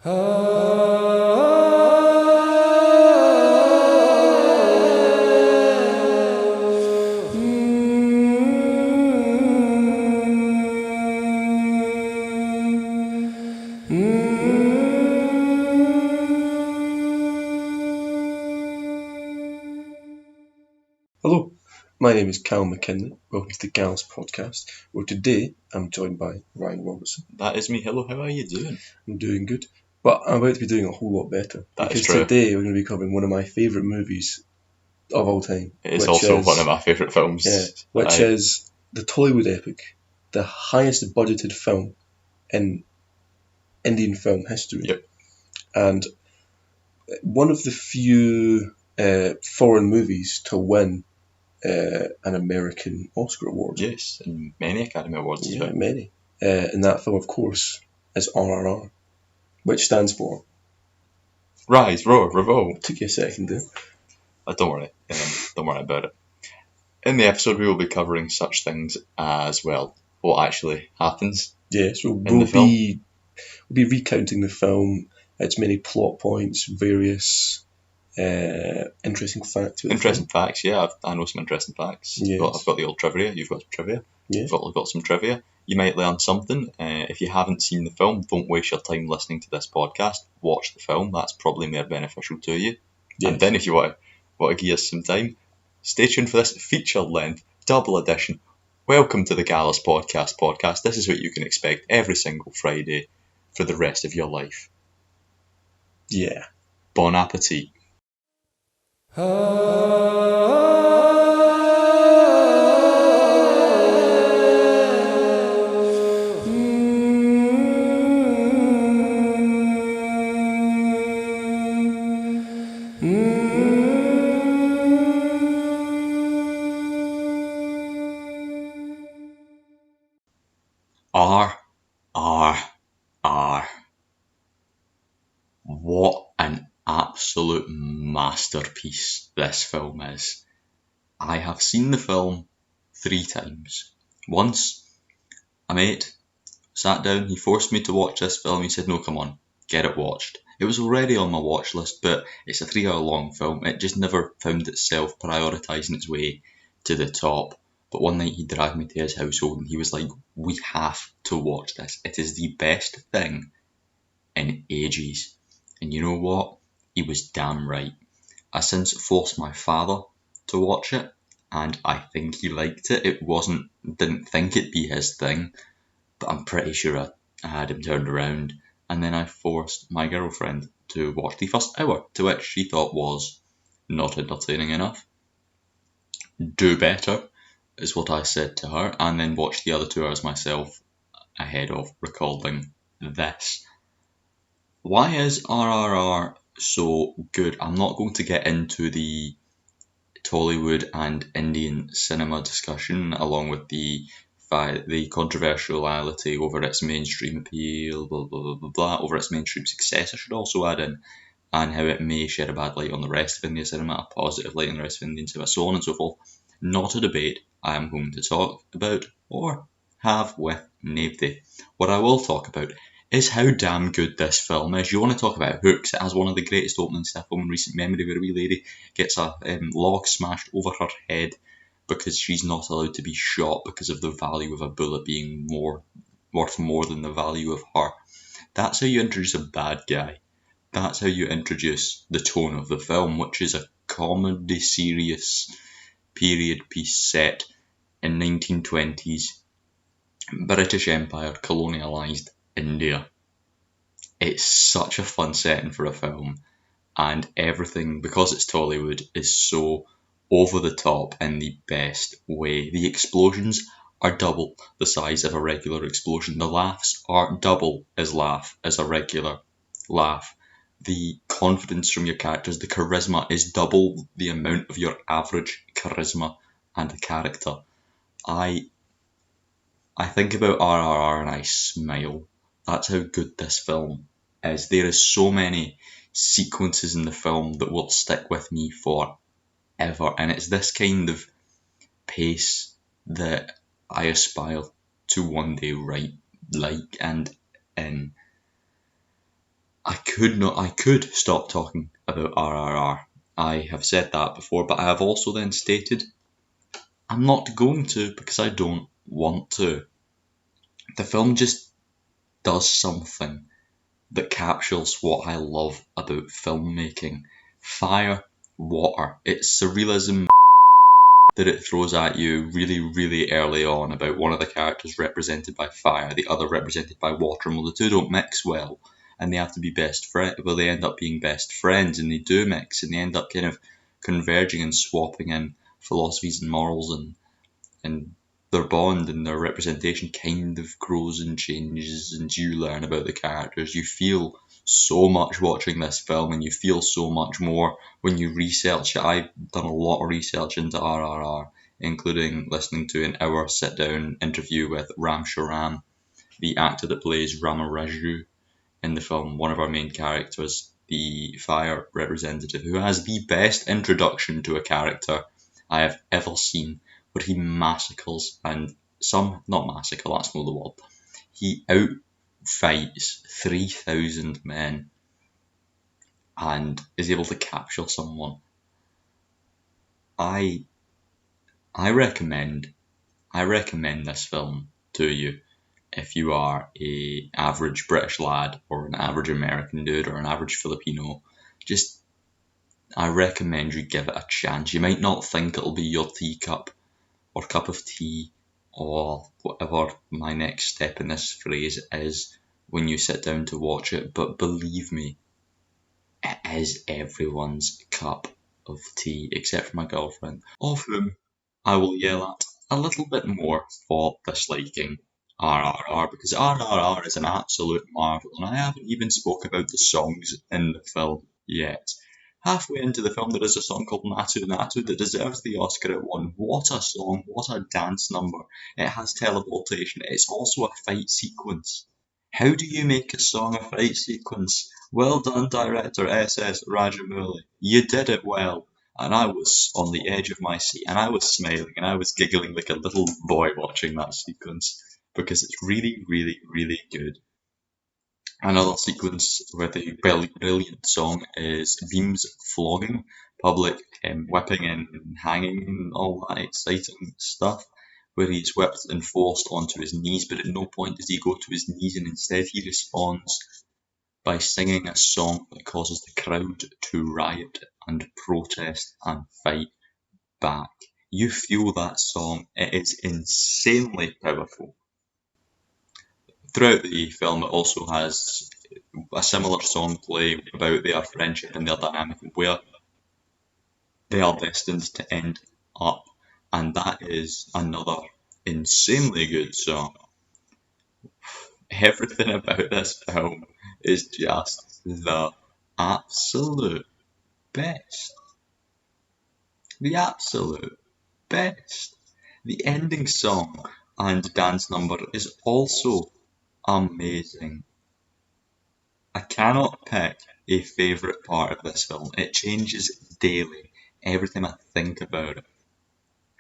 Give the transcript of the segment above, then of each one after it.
Hello, my name is Calum McKinlay. Welcome to the Gallus Podcast, where today I'm joined by Ryan Robertson. That is me. Hello, how are you doing? I'm doing good, but I'm about to be doing a whole lot better. That because is true. Today we're going to be covering one of my favourite movies of all time. It's also one of my favourite films. Yeah, which is the Tollywood epic, the highest budgeted film in Indian film history. Yep. And one of the few foreign movies to win an American Oscar award. Yes, and many Academy Awards as well. Many. And that film, of course, is RRR, which stands for... Rise, Roar, Revolt. Took you a second there. Don't worry. Don't worry about it. In the episode, we will be covering such things as, well, what actually happens. Yes, we'll be recounting the film, its many plot points, various interesting facts. Interesting facts, yeah. I know some interesting facts. Yes. I've got the old trivia. You've got some trivia. Yes. I've got some trivia. You might learn something. If you haven't seen the film, don't waste your time listening to this podcast. Watch the film. That's probably more beneficial to you. Yes. And then if you want to give us some time, stay tuned for this feature-length double edition. Welcome to the Gallus Podcast. This is what you can expect every single Friday for the rest of your life. Yeah. Bon appetit. RRR. What an absolute masterpiece this film is. I have seen the film 3 times. Once, a mate sat down, he forced me to watch this film. He said, no, come on, get it watched. It was already on my watch list, but it's a 3-hour long film. It just never found itself prioritising its way to the top. But one night he dragged me to his household and he was like, we have to watch this. It is the best thing in ages. And you know what? He was damn right. I since forced my father to watch it, and I think he liked it. Didn't think it'd be his thing, but I'm pretty sure I had him turned around. And then I forced my girlfriend to watch the first hour, to which she thought was not entertaining enough. Do better, is what I said to her, and then watched the other 2 hours myself ahead of recording this. Why is RRR so good? I'm not going to get into the Tollywood and Indian cinema discussion, along with the controversiality over its mainstream appeal, blah, blah, blah, blah, blah, over its mainstream success, I should also add in, and how it may shed a bad light on the rest of Indian cinema, a positive light on the rest of Indian cinema, so on and so forth. Not a debate I am going to talk about or have with nobody. What I will talk about is how damn good this film is. You want to talk about hooks? It has one of the greatest openings to a film in recent memory, where a wee lady gets a log smashed over her head because she's not allowed to be shot because of the value of a bullet being worth more than the value of her. That's how you introduce a bad guy. That's how you introduce the tone of the film, which is a comedy serious period piece set in 1920s British Empire colonialised India. It's such a fun setting for a film, and everything, because it's Tollywood, is so over the top in the best way. The explosions are double the size of a regular explosion. The laughs are double as a regular laugh. The confidence from your characters, the charisma, is double the amount of your average charisma and the character. I think about RRR and I smile. That's how good this film is. There is so many sequences in the film that will stick with me forever, and it's this kind of pace that I aspire to one day write like and in. I could stop talking about RRR. I have said that before, but I have also then stated I'm not going to because I don't want to. The film just does something that captures what I love about filmmaking. Fire, water. It's surrealism that it throws at you really, really early on about one of the characters represented by fire, the other represented by water, and well, the two don't mix well, and they have to be best friends. Well, they end up being best friends, and they do mix, and they end up kind of converging and swapping in philosophies and morals, and their bond and their representation kind of grows and changes, and you learn about the characters. You feel so much watching this film, and you feel so much more when you research it. I've done a lot of research into RRR, including listening to an hour sit-down interview with Ram Sharam, the actor that plays Ramaraju in the film, one of our main characters, the fire representative, who has the best introduction to a character I have ever seen, where he massacres not massacre, that's not the word. He outfights 3,000 men and is able to capture someone. I recommend this film to you if you are a average British lad or an average American dude or an average Filipino. I recommend you give it a chance. You might not think it'll be your teacup or cup of tea or whatever my next step in this phrase is when you sit down to watch it, but believe me, it is everyone's cup of tea except for my girlfriend, of whom I will yell at a little bit more for disliking RRR, because RRR is an absolute marvel, and I haven't even spoke about the songs in the film yet. Halfway into the film, there is a song called Natu Natu that deserves the Oscar it won. What a song, what a dance number. It has teleportation. It's also a fight sequence. How do you make a song a fight sequence? Well done, director S.S. Rajamouli. You did it well. And I was on the edge of my seat, and I was smiling, and I was giggling like a little boy watching that sequence, because it's really, really, really good. Another sequence with a brilliant song is Beam's flogging, public whipping and hanging and all that exciting stuff, where he's whipped and forced onto his knees, but at no point does he go to his knees, and instead he responds by singing a song that causes the crowd to riot and protest and fight back. You feel that song, it is insanely powerful. Throughout the film, it also has a similar song play about their friendship and their dynamic, where they are destined to end up, and that is another insanely good song. Everything about this film is just the absolute best. The absolute best. The ending song and dance number is also amazing. I cannot pick a favourite part of this film. It changes daily, every time I think about it.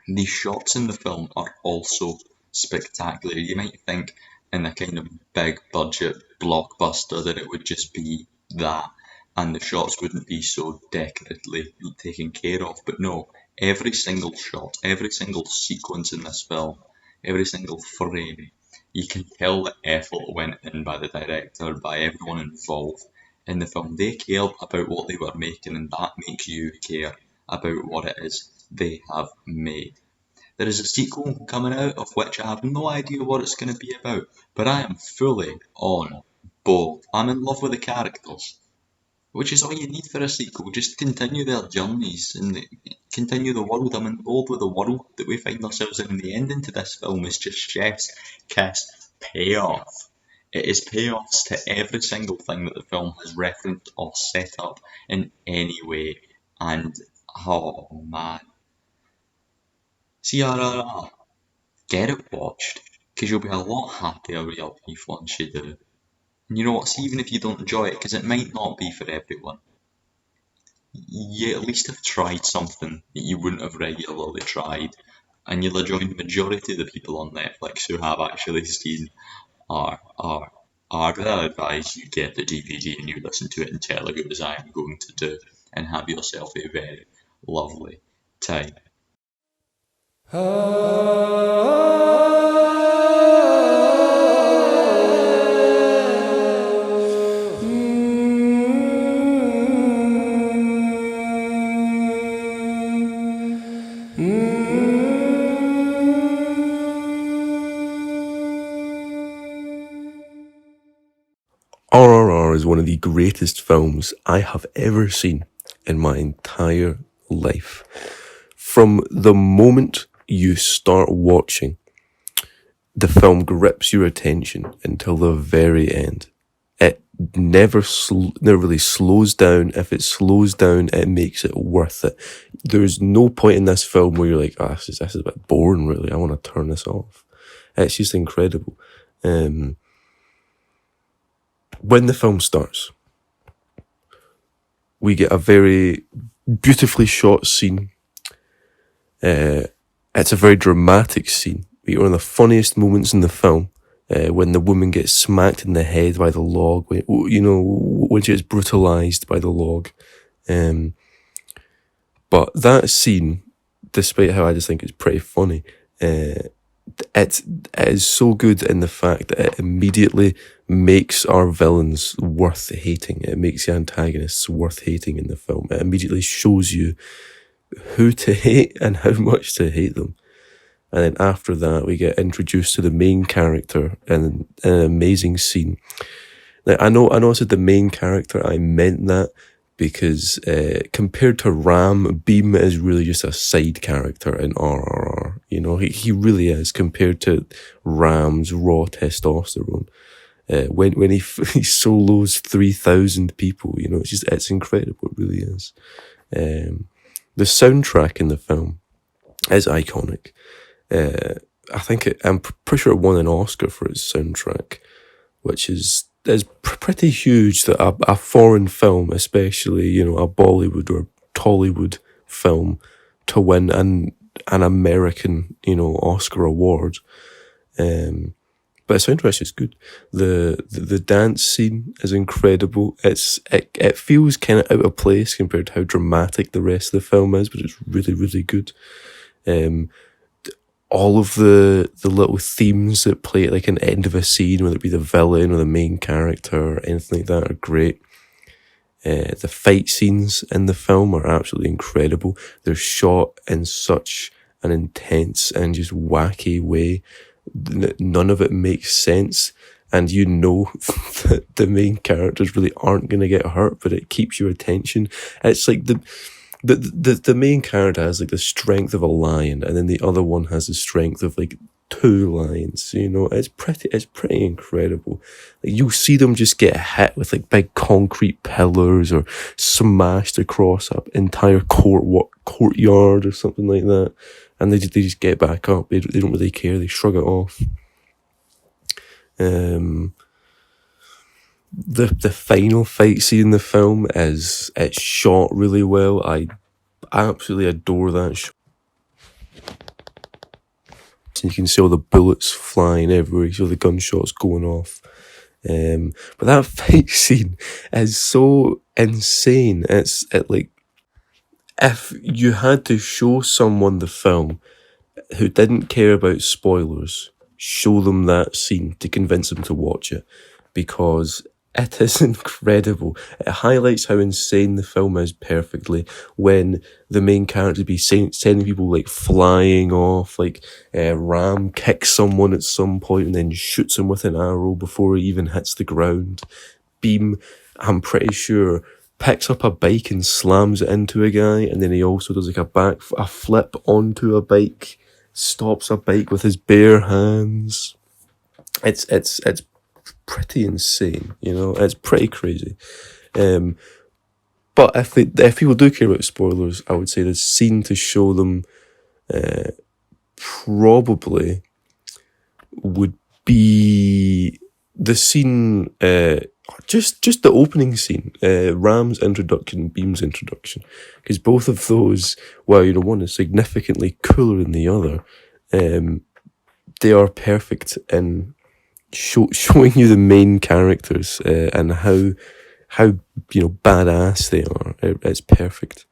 The shots in the film are also spectacular. You might think in a kind of big budget blockbuster that it would just be that, and the shots wouldn't be so decorately taken care of, but no, every single shot, every single sequence in this film, every single frame, you can tell the effort went in by the director, by everyone involved in the film. They cared about what they were making, and that makes you care about what it is they have made. There is a sequel coming out of which I have no idea what it's going to be about, but I am fully on board. I'm in love with the characters, which is all you need for a sequel. Just continue their journeys and continue the world. I'm on board with the world that we find ourselves in. And the ending to this film is just chef's kiss payoff. It is payoffs to every single thing that the film has referenced or set up in any way. And, oh man. See RRR, get it watched, because you'll be a lot happier with your life once you do. And you know what, see, even if you don't enjoy it, because it might not be for everyone, you at least have tried something that you wouldn't have regularly tried, and you'll have joined the majority of the people on Netflix who have actually seen RRR. I'd rather advise you get the DVD and you listen to it in Telugu as I am going to do, and have yourself a very lovely time. RRR is one of the greatest films I have ever seen in my entire life. From the moment you start watching, the film grips your attention until the very end. It never really slows down. If it slows down, it makes it worth it. There's no point in this film where you're like, this is a bit boring, really. I want to turn this off. It's just incredible. When the film starts, we get a very beautifully shot scene. It's a very dramatic scene. We get one of the funniest moments in the film, when the woman gets smacked in the head by the log, when she gets brutalised by the log. But that scene, despite how I just think it's pretty funny, it is so good in the fact that it immediately makes our villains worth hating. It makes the antagonists worth hating in the film. It immediately shows you who to hate and how much to hate them. And then after that, we get introduced to the main character in an amazing scene. Now, I know I said the main character, I meant that because compared to Ram, Beam is really just a side character in RRR. He really is, compared to Ram's raw testosterone. When he solos 3,000 people, it's incredible. It really is. The soundtrack in the film is iconic. I'm pretty sure it won an Oscar for its soundtrack, which is pretty huge that a foreign film, especially, a Bollywood or Tollywood film, to win an American, Oscar award. But the soundtrack is good. The dance scene is incredible. It feels kind of out of place compared to how dramatic the rest of the film is, but it's really, really good. All of the little themes that play at like an end of a scene, whether it be the villain or the main character or anything like that, are great. The fight scenes in the film are absolutely incredible. They're shot in such an intense and just wacky way. None of it makes sense, and that the main characters really aren't going to get hurt, but it keeps your attention. It's like the main character has like the strength of a lion, and then the other one has the strength of like 2 lions. It's pretty incredible. Like, you'll see them just get hit with like big concrete pillars or smashed across an entire courtyard or something like that, and they just get back up. They don't really care. They shrug it off. The final fight scene in the film it's shot really well. I absolutely adore that shot. You can see all the bullets flying everywhere. You see all the gunshots going off. But that fight scene is so insane. If you had to show someone the film who didn't care about spoilers, show them that scene to convince them to watch it, because it is incredible. It highlights how insane the film is perfectly when the main character be sending people like flying off, like Ram kicks someone at some point and then shoots him with an arrow before he even hits the ground. Beam, I'm pretty sure, picks up a bike and slams it into a guy, and then he also does like a flip onto a bike, stops a bike with his bare hands. It's pretty insane, it's pretty crazy. But if people do care about spoilers, I would say the scene to show them probably would be the scene, just the opening scene, Ram's introduction, Beam's introduction, because both of those, one is significantly cooler than the other. They are perfect in showing you the main characters and how badass they are. It's perfect.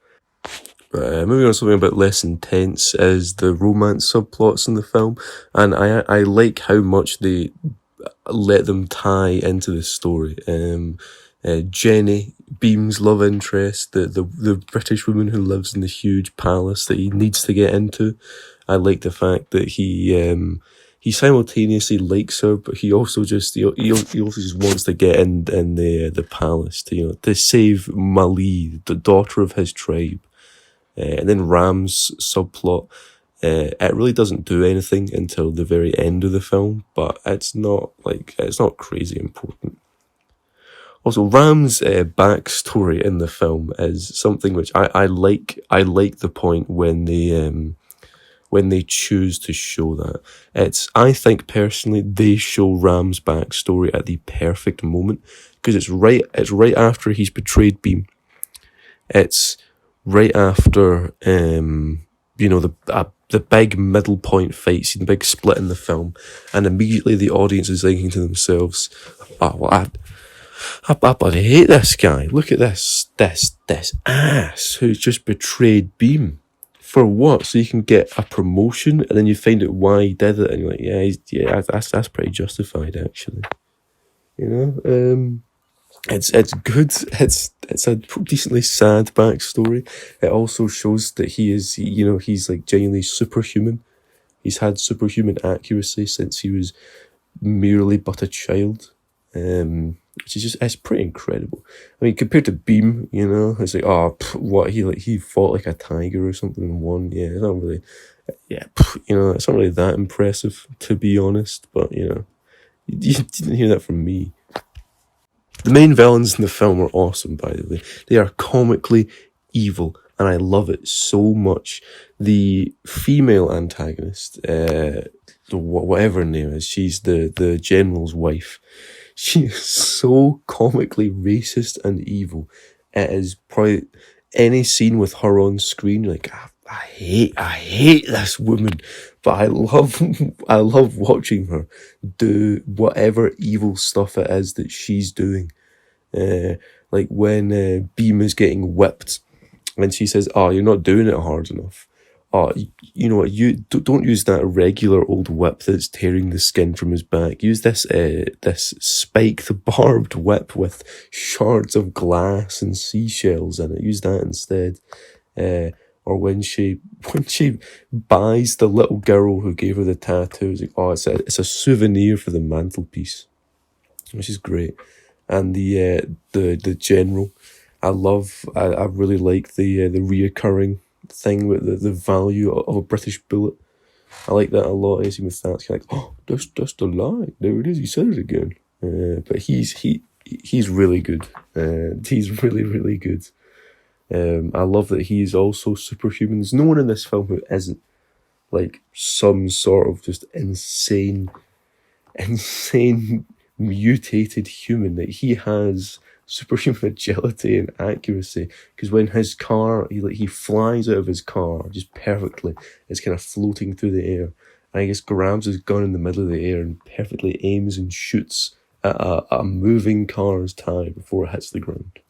Moving on to something a bit less intense is the romance subplots in the film, and I like how much they let them tie into the story. Jenny, Beam's love interest, the British woman who lives in the huge palace that he needs to get into. I like the fact that he simultaneously likes her, but he also just wants to get in the palace to save Mali, the daughter of his tribe. And then Ram's subplot, it really doesn't do anything until the very end of the film, but it's not crazy important. Also, Ram's backstory in the film is something which I like. I like the point when they choose to show that. I think personally they show Ram's backstory at the perfect moment, because it's right after he's betrayed Beam. It's right after the big middle point fight scene, the big split in the film, and immediately the audience is thinking to themselves, "Oh, well, I bloody hate this guy. Look at this ass who's just betrayed Beam. For what? So you can get a promotion, and then you find out why he did it, and you're like, that's pretty justified, actually. It's good. It's a decently sad backstory. It also shows that he's like genuinely superhuman. He's had superhuman accuracy since he was merely but a child. Which is it's pretty incredible. I mean, compared to Beam, it's like, he fought like a tiger or something and won. Yeah, it's not really, it's not really that impressive, to be honest. But you didn't hear that from me. The main villains in the film are awesome, by the way. They are comically evil, and I love it so much. The female antagonist, whatever her name is, she's the general's wife. She is so comically racist and evil. It is probably any scene with her on screen, you're like, I hate this woman, but I love watching her do whatever evil stuff it is that she's doing. Like when Beam is getting whipped, and she says, "Oh, you're not doing it hard enough. Oh, you know what? You don't use that regular old whip that's tearing the skin from his back. Use this spiked barbed whip with shards of glass and seashells in it. Use that instead." Or when she buys the little girl who gave her the tattoo, it's like, "Oh, it's a souvenir for the mantelpiece," which is great. And the general, I really like the reoccurring thing with the value of a British bullet. I like that a lot. Even with that, it's kind of like, "Oh, that's a lie. There it is. He said it again." But he's really good. He's really, really good. I love that he is also superhuman. There's no one in this film who isn't like some sort of just insane mutated human. That he has superhuman agility and accuracy, because when his car, he flies out of his car just perfectly. It's kind of floating through the air, and he just grabs his gun in the middle of the air and perfectly aims and shoots at a moving car's tire before it hits the ground,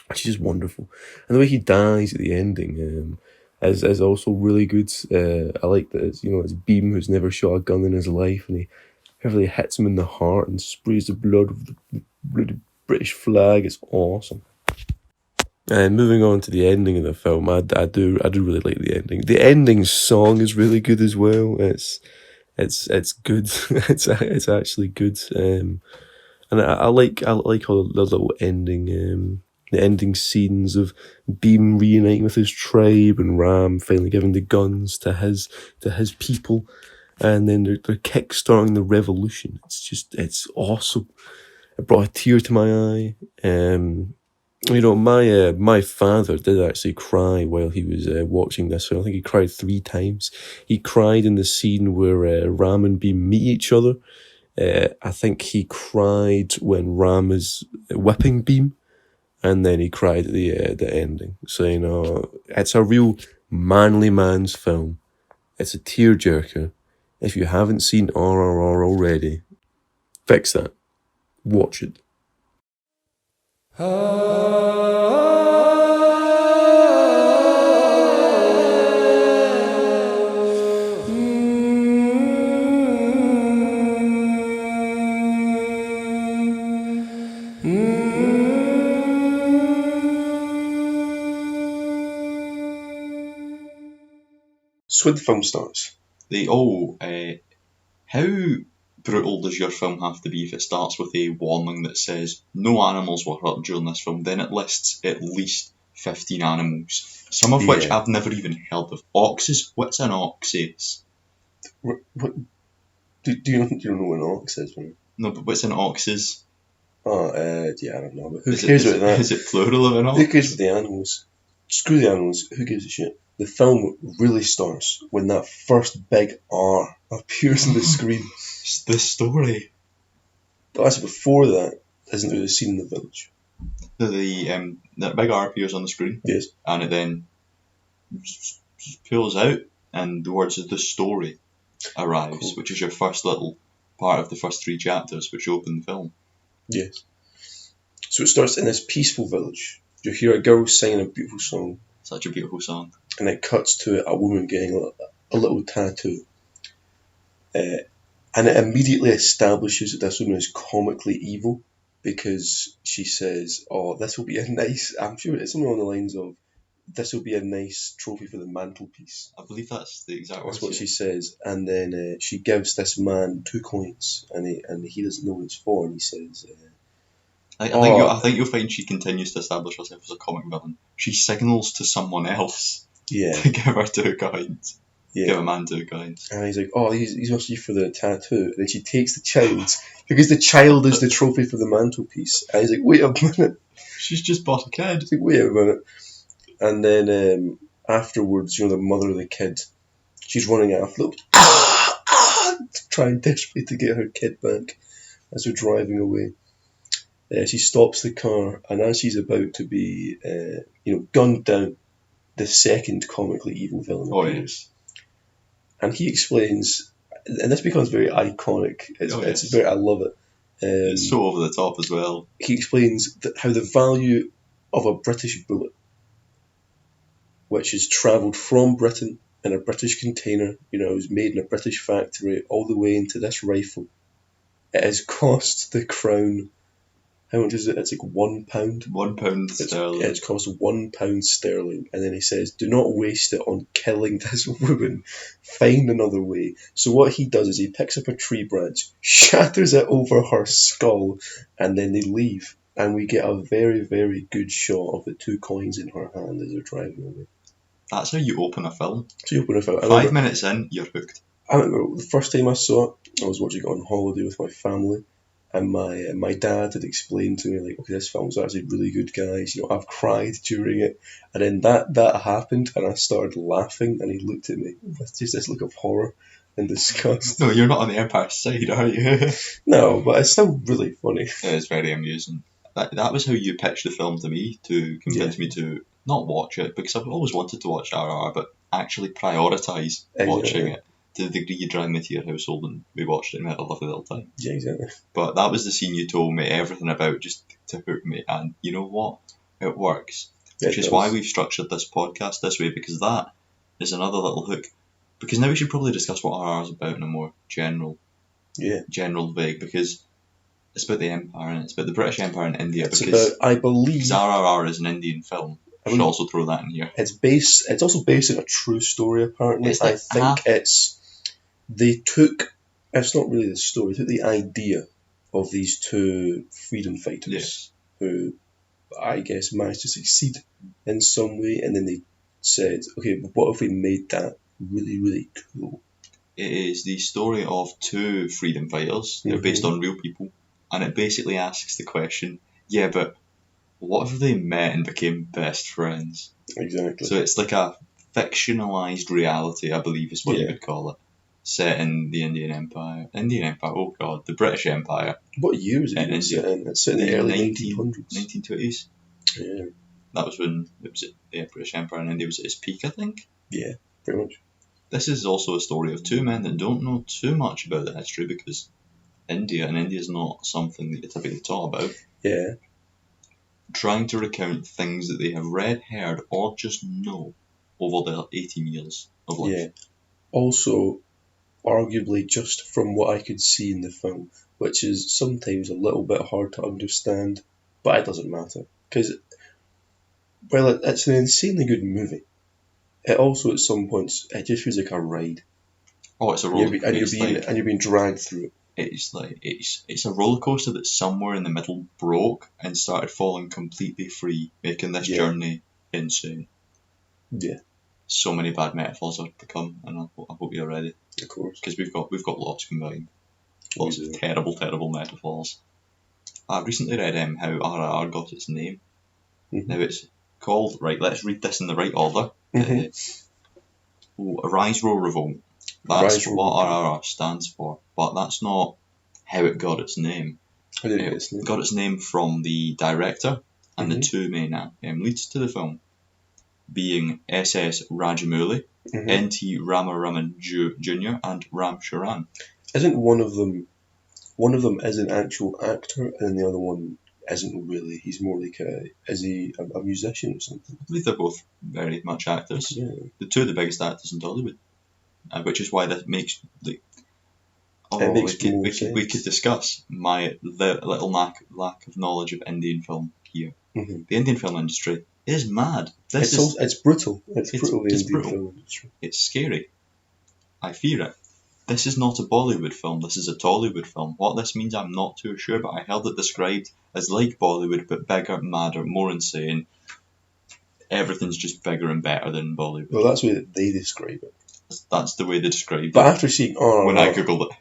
which is just wonderful. And the way he dies at the ending is also really good. I like that it's Beam, who's never shot a gun in his life, and he perfectly hits him in the heart and sprays the blood of the bloody British flag. It's awesome. And moving on to the ending of the film, I do really like the ending. The ending song is really good as well. It's good. it's actually good. And I like all the little ending the ending scenes of Beam reuniting with his tribe and Ram finally giving the guns to his people, and then they're kickstarting the revolution. It's awesome. It brought a tear to my eye. My father did actually cry while he was watching this. So I think he cried 3 times. He cried in the scene where Ram and Beam meet each other. I think he cried when Ram is whipping Beam, and then he cried at the ending. So it's a real manly man's film. It's a tearjerker. If you haven't seen RRR already, fix that. Watch it. So when the film starts, how brutal does your film have to be if it starts with a warning that says no animals were hurt during this film? Then it lists at least 15 animals, some of which I've never even heard of. Oxes? What's an ox is? What, do you know what an ox is, man? No, but what's an ox is? I don't know. But who cares about that? Is it plural of an ox? Who cares with the animals? Screw the animals. Who gives a shit? The film really starts when that first big R appears on the screen. It's the story. But actually, before that, isn't there a scene in the village? The big R appears on the screen. Yes. And it then pulls out, and the words of the story arrives, which is your first little part of the first 3 chapters, which open the film. Yes. So it starts in this peaceful village. You hear a girl singing a beautiful song. Such a beautiful song. And it cuts to a woman getting a little tattoo. And it immediately establishes that this woman is comically evil because she says, this will be a nice, I'm sure it's something on the lines of, this will be a nice trophy for the mantelpiece. I believe that's the exact words. That's what she says. And then she gives this man 2 coins and he doesn't know what it's for, and he says... I think you'll find she continues to establish herself as a comic villain. She signals to someone else to give her 2 coins. Yeah. Give a man 2 coins. And he's like, these must be for the tattoo. And then she takes the child, because the child is the trophy for the mantelpiece. And he's like, wait a minute. She's just bought a kid. He's like, wait a minute. And then afterwards, the mother of the kid, she's running after them, trying desperately to get her kid back as they're driving away. She stops the car, and as she's about to be, gunned down, the second comically evil villain appears. And he explains, and this becomes very iconic. I love it. It's so over the top as well. He explains how the value of a British bullet, which has travelled from Britain in a British container, is made in a British factory, all the way into this rifle, it has cost the Crown... How much is it? It's like £1. £1 sterling. It's cost £1 sterling. And then he says, do not waste it on killing this woman. Find another way. So what he does is he picks up a tree branch, shatters it over her skull, and then they leave. And we get a very, very good shot of the 2 coins in her hand as they're driving away. That's how you open a film. 5 minutes in, you're hooked. I remember the first time I saw it, I was watching it on holiday with my family. And my dad had explained to me, like, okay, this film's actually really good, guys. I've cried during it. And then that happened, and I started laughing, and he looked at me with just this look of horror and disgust. No, you're not on the Empire's side, are you? No, but it's still really funny. It is very amusing. That was how you pitched the film to me, to convince me to not watch it, because I've always wanted to watch RRR, but actually prioritise watching it. To the degree you drive me to your household and we watched it and we had a lovely little time. Yeah, exactly. But that was the scene you told me everything about just to hook me, and you know what? It works. Which is why we've structured this podcast this way, because that is another little hook. Because now we should probably discuss what RRR is about in a more general vague, because it's about the Empire and it's about the British Empire in India. Because RRR is an Indian film. I should also throw that in here. It's also based on a true story, apparently. I think they took, it's not really the story, they took the idea of these 2 freedom fighters who, I guess, managed to succeed in some way, and then they said, okay, but what if we made that really, really cool? It is the story of 2 freedom fighters. They're based on real people, and it basically asks the question, but what if they met and became best friends? Exactly. So it's like a fictionalized reality, I believe is what you would call it, set in the Indian Empire. Oh God, the British Empire. What year is it set in? It's set in the early 1900s. 1920s. Yeah. That was when the British Empire in India was at its peak, I think. Yeah, pretty much. This is also a story of 2 men that don't know too much about the history, because India, and India is not something that you typically talk about, Yeah. trying to recount things that they have read, heard, or just know over their 18 years of life. Yeah. Also, arguably just from what I could see in the film, which is sometimes a little bit hard to understand, but it doesn't matter. Because, well, it's an insanely good movie. It also, at some points, it just feels like a ride. Oh, it's a roller coaster. And you're being dragged through it. It's a roller coaster that somewhere in the middle broke and started falling completely free, making this journey insane. Yeah. So many bad metaphors are to come, and I hope you're ready. Of course. Because we've got lots combined. Lots of terrible metaphors. I recently read how RRR got its name. Mm-hmm. Now it's called, right, let's read this in the right order. Arise, Row, Revolt. That's what RRR stands for, but that's not how it got its name. How did it get its name? It got its name from the director and the two main leads to the film, being SS Rajamouli, NT Ramaraman Jr. and Ram Charan. Isn't one of them is an actual actor, and the other one isn't really? He's more like is he a musician or something? I believe they're both very much actors. Yeah. The two of the biggest actors in Tollywood, which is why that makes we could discuss the little lack of knowledge of Indian film here. Mm-hmm. The Indian film industry is mad. It's brutal. It's brutal. The Indian film industry. It's scary. I fear it. This is not a Bollywood film, this is a Tollywood film. What this means I'm not too sure, but I heard it described as like Bollywood, but bigger, madder, more insane. Everything's just bigger and better than Bollywood. Well, that's the way that they describe it. That's the way they describe it. But after seeing RRR... When I googled it.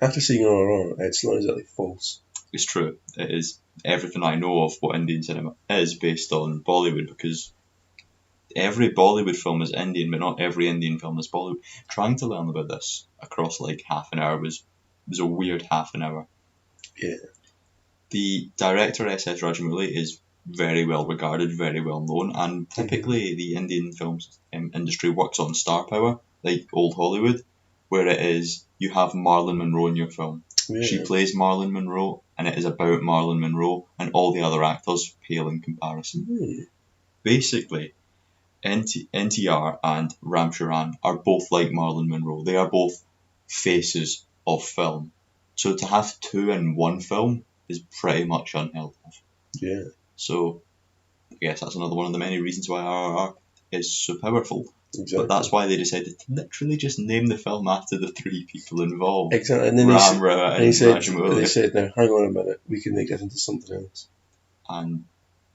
After seeing RRR, it's not exactly false. It's true. It is. Everything I know of what Indian cinema is based on Bollywood, because every Bollywood film is Indian, but not every Indian film is Bollywood. Trying to learn about this across like half an hour was a weird half an hour. Yeah. The director SS Rajamouli is very well regarded, very well known, and typically the Indian film industry works on star power, like old Hollywood, where it is you have Marilyn Monroe in your film. Yeah. She plays Marilyn Monroe, and it is about Marilyn Monroe, and all the other actors pale in comparison. Mm. Basically, NTR and Ram Charan are both like Marilyn Monroe. They are both faces of film. So to have two in one film is pretty much unheard of. Yeah. So I guess that's another one of the many reasons why RRR is so powerful. Exactly. But that's why they decided to literally just name the film after the three people involved. Exactly. And then they said, now, hang on a minute, we can make this into something else. And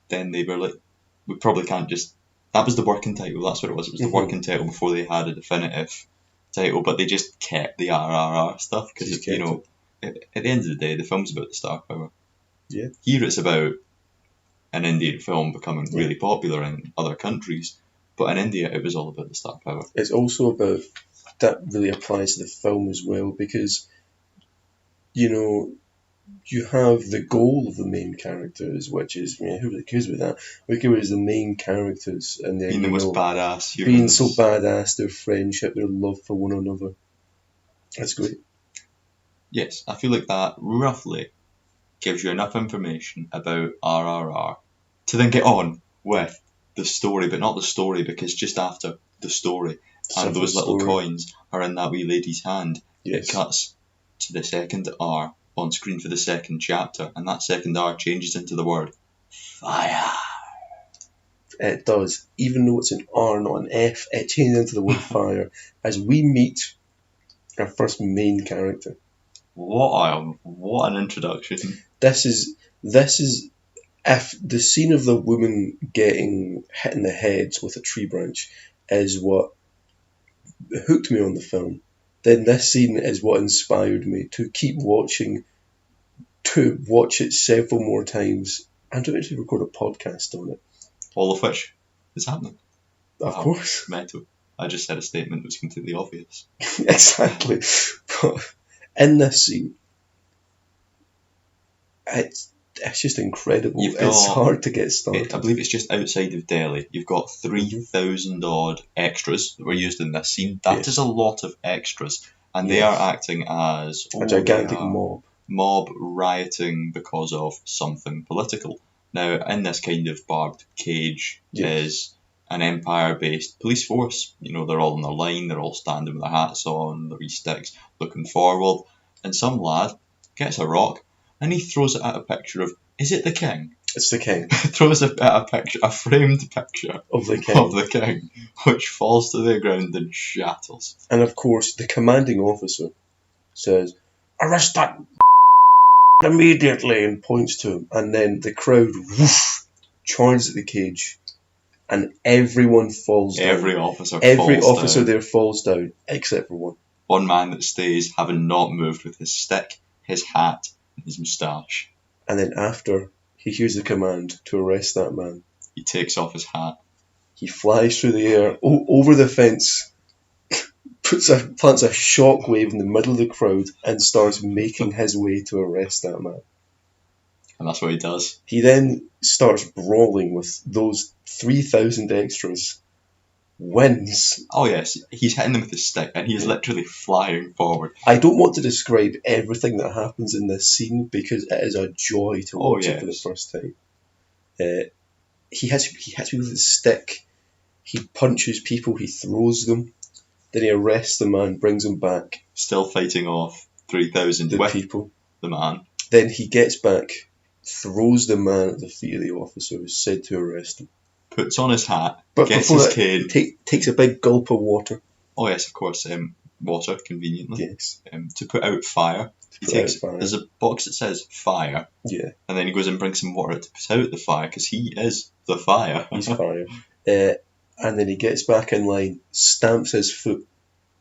then they were like, we probably can't just... That was the working title, that's what it was. It was the working title before they had a definitive title, but they just kept the RRR stuff, because, you know, at the end of the day, the film's about the star power. Yeah. Here it's about an Indian film becoming really popular in other countries, but in India it was all about the star power. It's also about, that really applies to the film as well, because, you know, you have the goal of the main characters, which is, who cares about that? We care about the main characters, and then, being the most badass humans. Being so badass, their friendship, their love for one another. That's great. Yes, I feel like that roughly gives you enough information about RRR to then get on with the story, but not the story, because just after the story and those little coins are in that wee lady's hand, it cuts to the second R on screen for the second chapter, and that second R changes into the word fire. It does. Even though it's an R, not an F, it changes into the word fire as we meet our first main character. What an introduction. This is if the scene of the woman getting hit in the head with a tree branch is what hooked me on the film, then this scene is what inspired me to keep watching, to watch it several more times, and to actually record a podcast on it. All of which is happening. Of course. Mental. I just said a statement that was completely obvious. Exactly. But in this scene, it's just incredible. It's hard to get started. I believe it's just outside of Delhi. You've got 3,000 odd extras that were used in this scene. That is a lot of extras. And they are acting as... a gigantic mob. mob rioting because of something political. Now, in this kind of barbed cage is an Empire-based police force. You know, they're all in their line, they're all standing with their hats on, their wee sticks, looking forward. And some lad gets a rock and he throws it at a picture of, is it the king? It's the king. Throws it at a picture, a framed picture of the king, which falls to the ground and shatters. And of course, the commanding officer says, "Arrest that immediately," and points to him. And then the crowd charges at the cage, and everyone falls down. Every officer there falls down, except for one. One man that stays, having not moved, with his stick, his hat, and his moustache. And then after he hears the command to arrest that man, he takes off his hat. He flies through the air, over the fence, plants a shockwave in the middle of the crowd, and starts making his way to arrest that man. And that's what he does. He then starts brawling with those 3,000 extras. Wins. Oh yes, he's hitting them with his stick and he's literally flying forward. I don't want to describe everything that happens in this scene because it is a joy to watch it for the first time. He hits people with his stick, he punches people, he throws them, then he arrests the man, brings him back. Still fighting off 3,000 with people. The man. Then he gets back, throws the man at the feet of the officer who's said to arrest him. Puts on his hat, but gets his cane. Takes a big gulp of water. Oh yes, of course, water, conveniently. Yes. To put out fire. There's a box that says fire. Yeah. And then he goes and brings some water to put out the fire, because he is the fire. He's fire. And then he gets back in line, stamps his foot,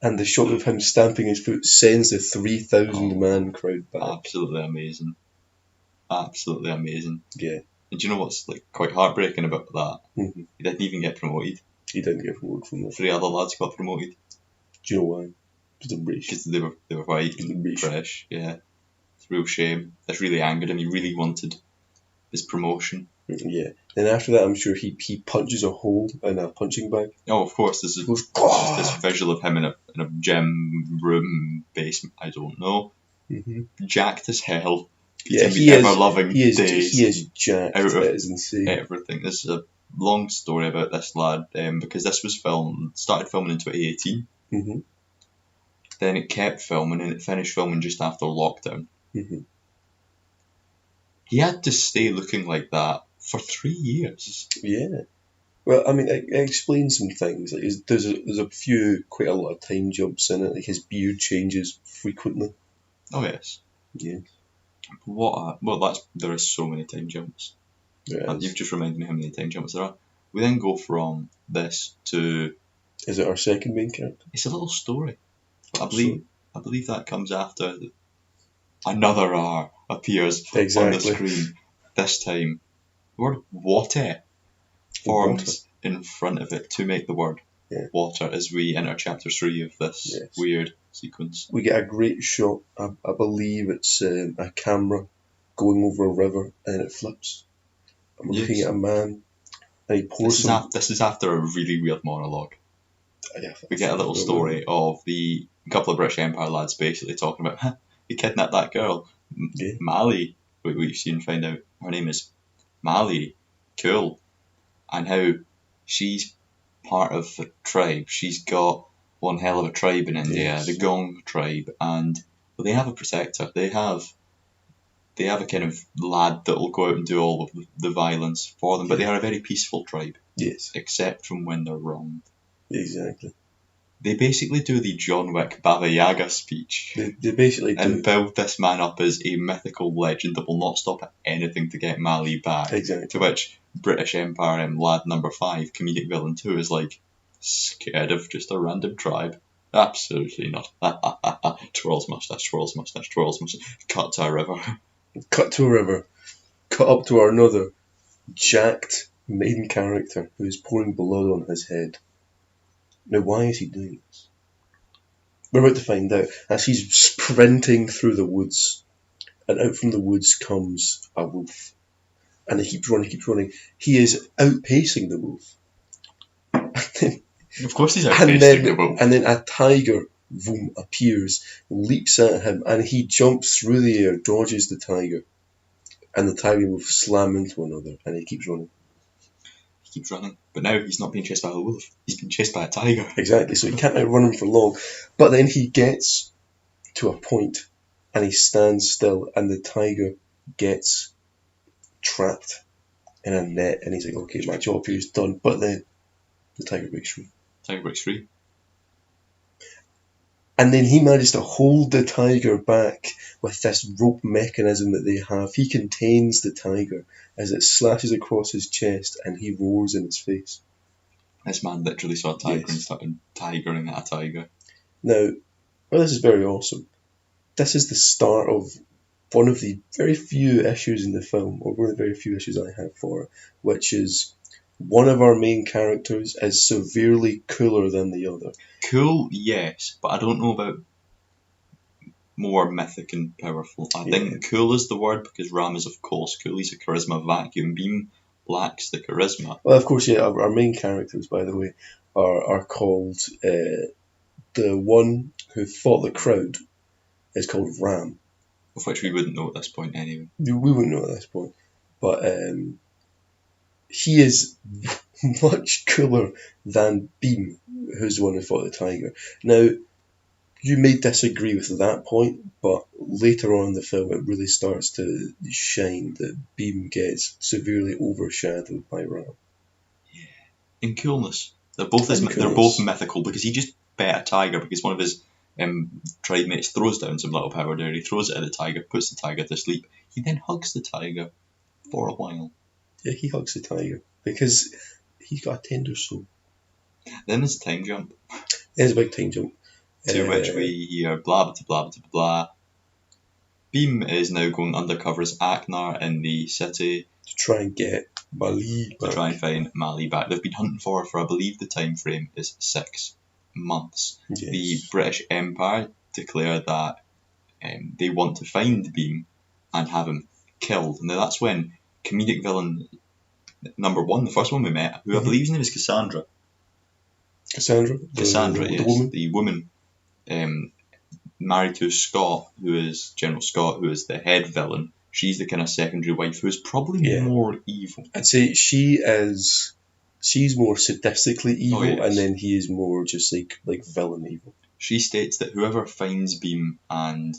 and the shot of him stamping his foot sends the 3,000 man crowd back. Absolutely amazing. Absolutely amazing. Yeah. And do you know what's quite heartbreaking about that? Mm-hmm. He didn't even get promoted. He didn't get promoted from that. 3 other lads got promoted. Do you know why? Because they were white and fresh. Yeah, it's a real shame. This really angered him. He really wanted his promotion. Yeah. Then after that, I'm sure he punches a hole in a punching bag. Oh, of course. There's just this visual of him in a gym room basement. I don't know. Mm-hmm. Jacked as hell. Yeah, he is jacked. That is insane. Everything. There's a long story about this lad because this was started filming in 2018. Mm-hmm. Then it kept filming and it finished filming just after lockdown. Mm-hmm. He had to stay looking like that for 3 years. Yeah. Well, I mean, it explains some things. Like, there's quite a lot of time jumps in it. Like his beard changes frequently. Oh yes. Yeah. There is so many time jumps. You've just reminded me how many time jumps there are. We then go from this to. Is it our second main character? It's a little story. I believe that comes after another R appears on the screen. This time, the word water forms in front of it to make the word water as we enter chapter 3 of this weird sequence. We get a great shot. I believe it's a camera going over a river and it flips. I'm looking at a man and he pours This is after a really weird monologue. We get a little story of a couple of British Empire lads basically talking about, he kidnapped that girl, Mally. We've soon find out her name is Mally, cool, and how she's part of a tribe. She's got one hell of a tribe in India, the Gong tribe, and they have a protector. They have a kind of lad that will go out and do all of the violence for them, but they are a very peaceful tribe. Yes. Except from when they're wronged. Exactly. They basically do the John Wick Baba Yaga speech. They basically do. And build this man up as a mythical legend that will not stop at anything to get Mali back. Exactly. To which British Empire lad number 5, comedic villain 2, is like, scared of just a random tribe? Absolutely not. Twirls mustache, twirls mustache, twirls mustache. Cut to a river. Cut to a river. Cut up to another jacked main character who is pouring blood on his head. Now, why is he doing this? We're about to find out as he's sprinting through the woods, and out from the woods comes a wolf. And he keeps running. He is outpacing the wolf. Of course he's outpacing the wolf. And then a tiger Voom appears, leaps at him, and he jumps through the air, dodges the tiger, and the tiger will slam into one another, and he keeps running. He keeps running, but now he's not being chased by a wolf. He's being chased by a tiger. Exactly, so he can't outrun him for long. But then he gets to a point, and he stands still, and the tiger gets trapped in a net, and he's like, okay, my job here is done. But then the tiger breaks free. Tiger breaks free. And then he manages to hold the tiger back with this rope mechanism that they have. He contains the tiger as it slashes across his chest and he roars in its face. This man literally saw a tiger Yes. and started tigering at a tiger. Now, well, this is very awesome. This is the start of one of the very few issues in the film, or one of the very few issues I have for it, which is one of our main characters is severely cooler than the other. Cool, yes, but I don't know about more mythic and powerful. I think cool is the word because Ram is, of course, cool. He's a charisma vacuum beam. Black's the charisma. Well, of course, yeah, our main characters, by the way, are called, the one who fought the crowd is called Ram. Of which we wouldn't know at this point anyway. We wouldn't know at this point. But he is much cooler than Beam, who's the one who fought the tiger. Now, you may disagree with that point, but later on in the film it really starts to shine that Beam gets severely overshadowed by Ram. In coolness. They're both mythical because he just bet a tiger because one of his tribe mates throws down some little powder. He throws it at the tiger, puts the tiger to sleep. He then hugs the tiger for a while. Yeah, he hugs the tiger because he's got a tender soul. Then there's a time jump. There's a big time jump. To which we hear blah blah blah blah blah. Beam is now going undercover as Aknar in the city to try and get Mali back. To try and find Mali back. They've been hunting for her for, I believe the time frame is 6 months. Yes. The British Empire declare that they want to find Beam and have him killed. Now that's when comedic villain number 1, the first one we met, who I believe his name is Cassandra. Cassandra, yes, the woman. Married to Scott, who is General Scott, who is the head villain. She's the kind of secondary wife who is probably more evil. I'd say she's more sadistically evil, and then he is more just like villain evil. She states that whoever finds Beam and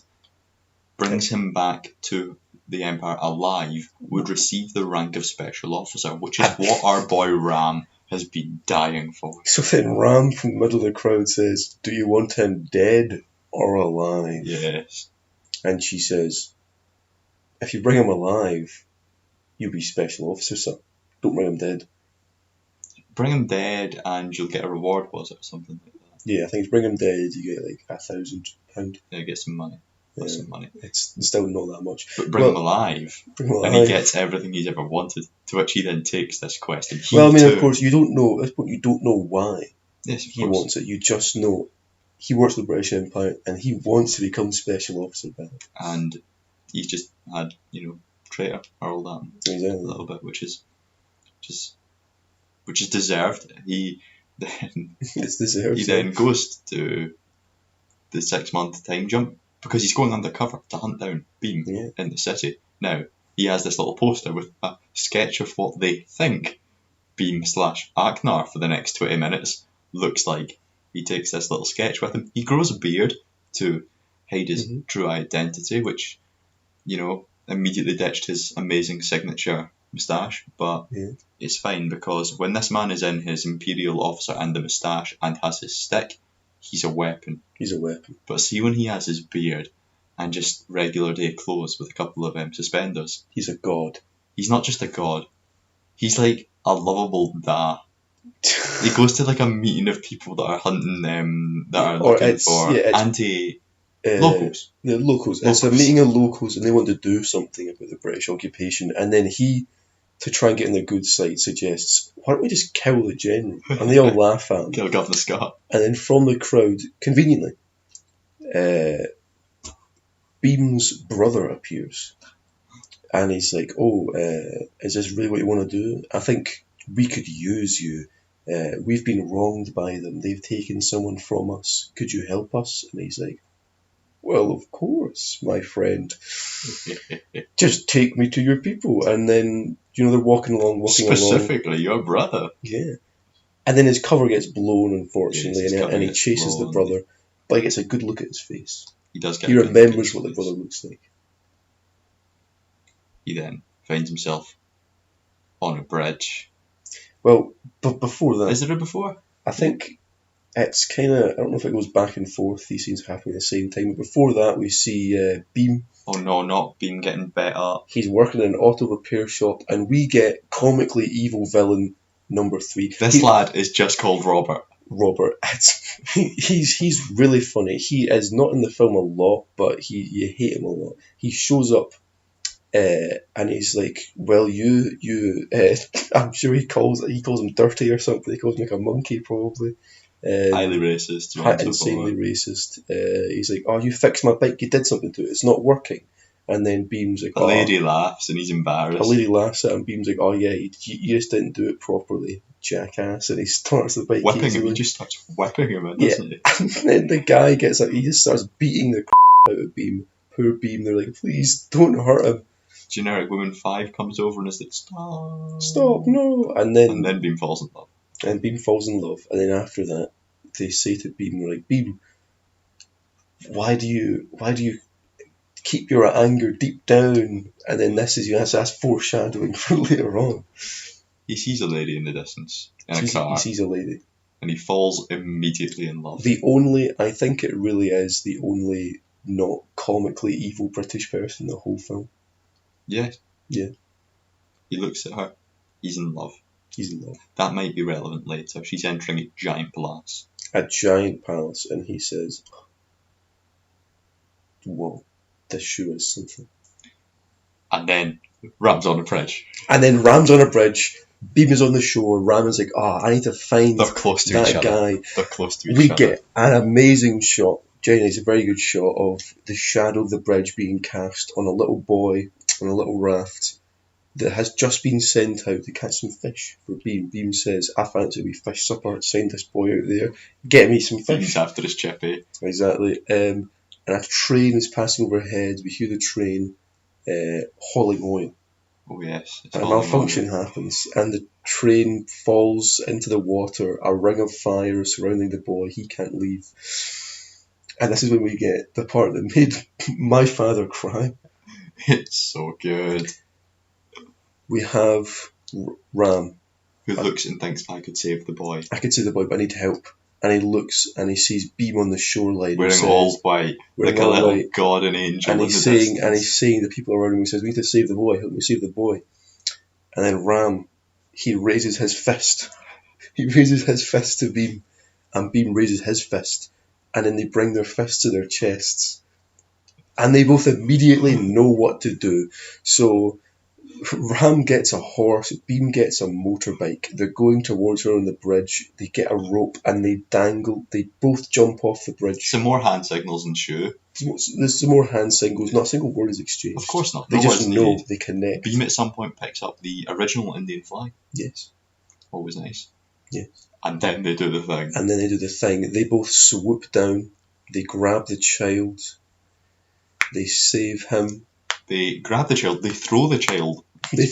brings him back to the Empire alive would receive the rank of Special Officer, which is what our boy Ram has been dying for. So then Ram from the middle of the crowd says, "Do you want him dead or alive?" Yes. And she says, "If you bring him alive, you'll be Special Officer, sir. Don't bring him dead." Bring him dead and you'll get a reward, was it, or something like that? Yeah, I think if you bring him dead, you get like £1,000. Yeah, get some money. That's some money. It's still not that much. But bring him alive, and he gets everything he's ever wanted, to which he then takes this quest. And of course, you don't know, at this point, you don't know why he wants it. You just know he works for the British Empire and he wants to become Special Officer back. And he's just had, traitor hurled at him a little bit, which is deserved. He then it's deserved. He then goes to the 6-month time jump because he's going undercover to hunt down Beam in the city. Now he has this little poster with a sketch of what they think Beam / Aknar for the next 20 minutes looks like. He takes this little sketch with him. He grows a beard to hide his true identity, which, immediately ditched his amazing signature moustache. But it's fine because when this man is in his Imperial officer and the moustache and has his stick, he's a weapon. He's a weapon. But see when he has his beard and just regular day clothes with a couple of suspenders. He's a god. He's not just a god. He's like a lovable dad. He goes to like a meeting of people that are hunting that are looking for anti-locals. The locals. It's a meeting of locals and they want to do something about the British occupation. And then he, to try and get on the good side, suggests, why don't we just kill the general? And they all laugh at him. Kill Governor Scott. And then from the crowd, conveniently, Beam's brother appears. And he's like, is this really what you want to do? I think we could use you We've been wronged by them. They've taken someone from us. Could you help us? And he's like, well, of course, my friend. Just take me to your people. And then, they're walking along. Specifically, your brother. Yeah. And then his cover gets blown, unfortunately, and he chases the brother. But he gets a good look at his face. He does get He remembers what the brother looks like. He then finds himself on a bridge. Well, but before that... Is there a before? I think it's kind of... I don't know if it goes back and forth. These scenes happen at the same time. But before that, we see Beam. Oh no, not Beam getting better. He's working in an auto repair shop, and we get comically evil villain number 3. This lad is just called Robert. He's really funny. He is not in the film a lot, but you hate him a lot. He shows up, and he's like, well, you I'm sure he calls him dirty or something. He calls him like a monkey, probably. Highly racist. Insanely racist. He's like, oh, you fixed my bike, you did something to it, it's not working. And then Beam's like, a lady laughs and he's embarrassed. A lady laughs at him, Beam's like, oh yeah, you just didn't do it properly, jackass. And he starts the bike whipping easily. him. He just starts whipping him, doesn't he? And then the guy gets up, he just starts beating the out of Beam. Poor Beam, they're like, please don't hurt him. Generic Woman 5 comes over and is like, stop, no. And then Beam falls in love. And Beam falls in love. And then after that, they say to Beam, they're like, Beam, why do you keep your anger deep down? And then that's foreshadowing for later on. He sees a lady in the distance in a car. He sees a lady. And he falls immediately in love. I think it really is the only not comically evil British person in the whole film. Yeah. Yeah. He looks at her. He's in love. He's in love. That might be relevant later. She's entering a giant palace. A giant palace, and he says, whoa, this shoe is something. And then Ram's on a bridge. Beam is on the shore. Ram is like, I need to find They're close to that each other. guy. They're close to each we other. Get an amazing shot. Jenny, it's a very good shot of the shadow of the bridge being cast on a little boy on a little raft that has just been sent out to catch some fish for Beam. Beam says, I fancy a wee fish supper. Send this boy out there. Get me some fish. Beam's after his chippy. Exactly. And a train is passing overhead. We hear the train hauling oil. Oh yes. And a malfunction happens, and the train falls into the water. A ring of fire surrounding the boy. He can't leave. And this is when we get the part that made my father cry. It's so good. We have Ram. Who looks and thinks, I could save the boy. I could save the boy, but I need help. And he looks and he sees Beam on the shoreline. Wearing all white, like a little white. God and angel. And he's saying the people around him, he says, we need to save the boy, help me save the boy. And then Ram, he raises his fist. He raises his fist to Beam, and Beam raises his fist. And then they bring their fists to their chests. And they both immediately know what to do. So Ram gets a horse, Beam gets a motorbike. They're going towards her on the bridge. They get a rope and they dangle. They both jump off the bridge. Some more hand signals ensue. There's some more hand signals. Not a single word is exchanged. Of course not. They just know. They connect. Beam at some point picks up the original Indian flag. Yes. Always nice. Yes. And then they do the thing. They both swoop down. They grab the child. They save him. They grab the child. They throw the child.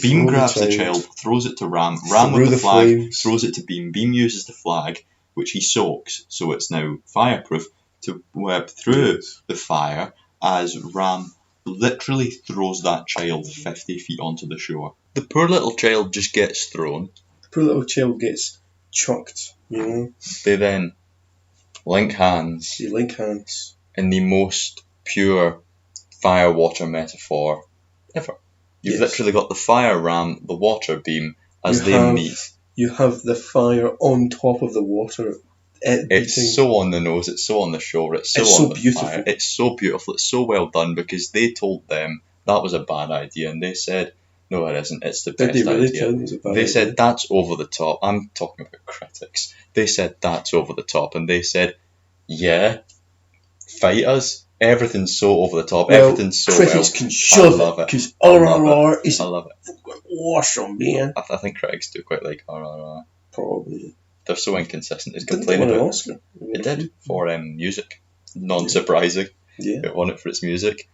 Beam grabs the child, throws it to Ram. Ram with the flag, flames. Throws it to Beam. Beam uses the flag, which he soaks, so it's now fireproof, to whip through the fire as Ram literally throws that child 50 feet onto the shore. The poor little child just gets thrown. The poor little child gets chucked, you know. They then link hands. They link hands. In the most pure fire-water metaphor ever. You've literally got the fire Ram, the water Beam, as they meet. You have the fire on top of the water. It's so on the nose, it's so on the shore, it's so on the beautiful. Fire. It's so beautiful, it's so well done, because they told them that was a bad idea, and they said, no it isn't, it's the best idea. They said, that's over the top. I'm talking about critics. They said, that's over the top, and they said, yeah, fight us. Everything's so over the top. Everything's so critics can shove it because RRR is awesome, man. I think critics do quite like RRR. Probably. They're so inconsistent. It's Didn't it complaining win an about Oscar? it. Did for music. Non-surprising. Yeah. It won it for its music.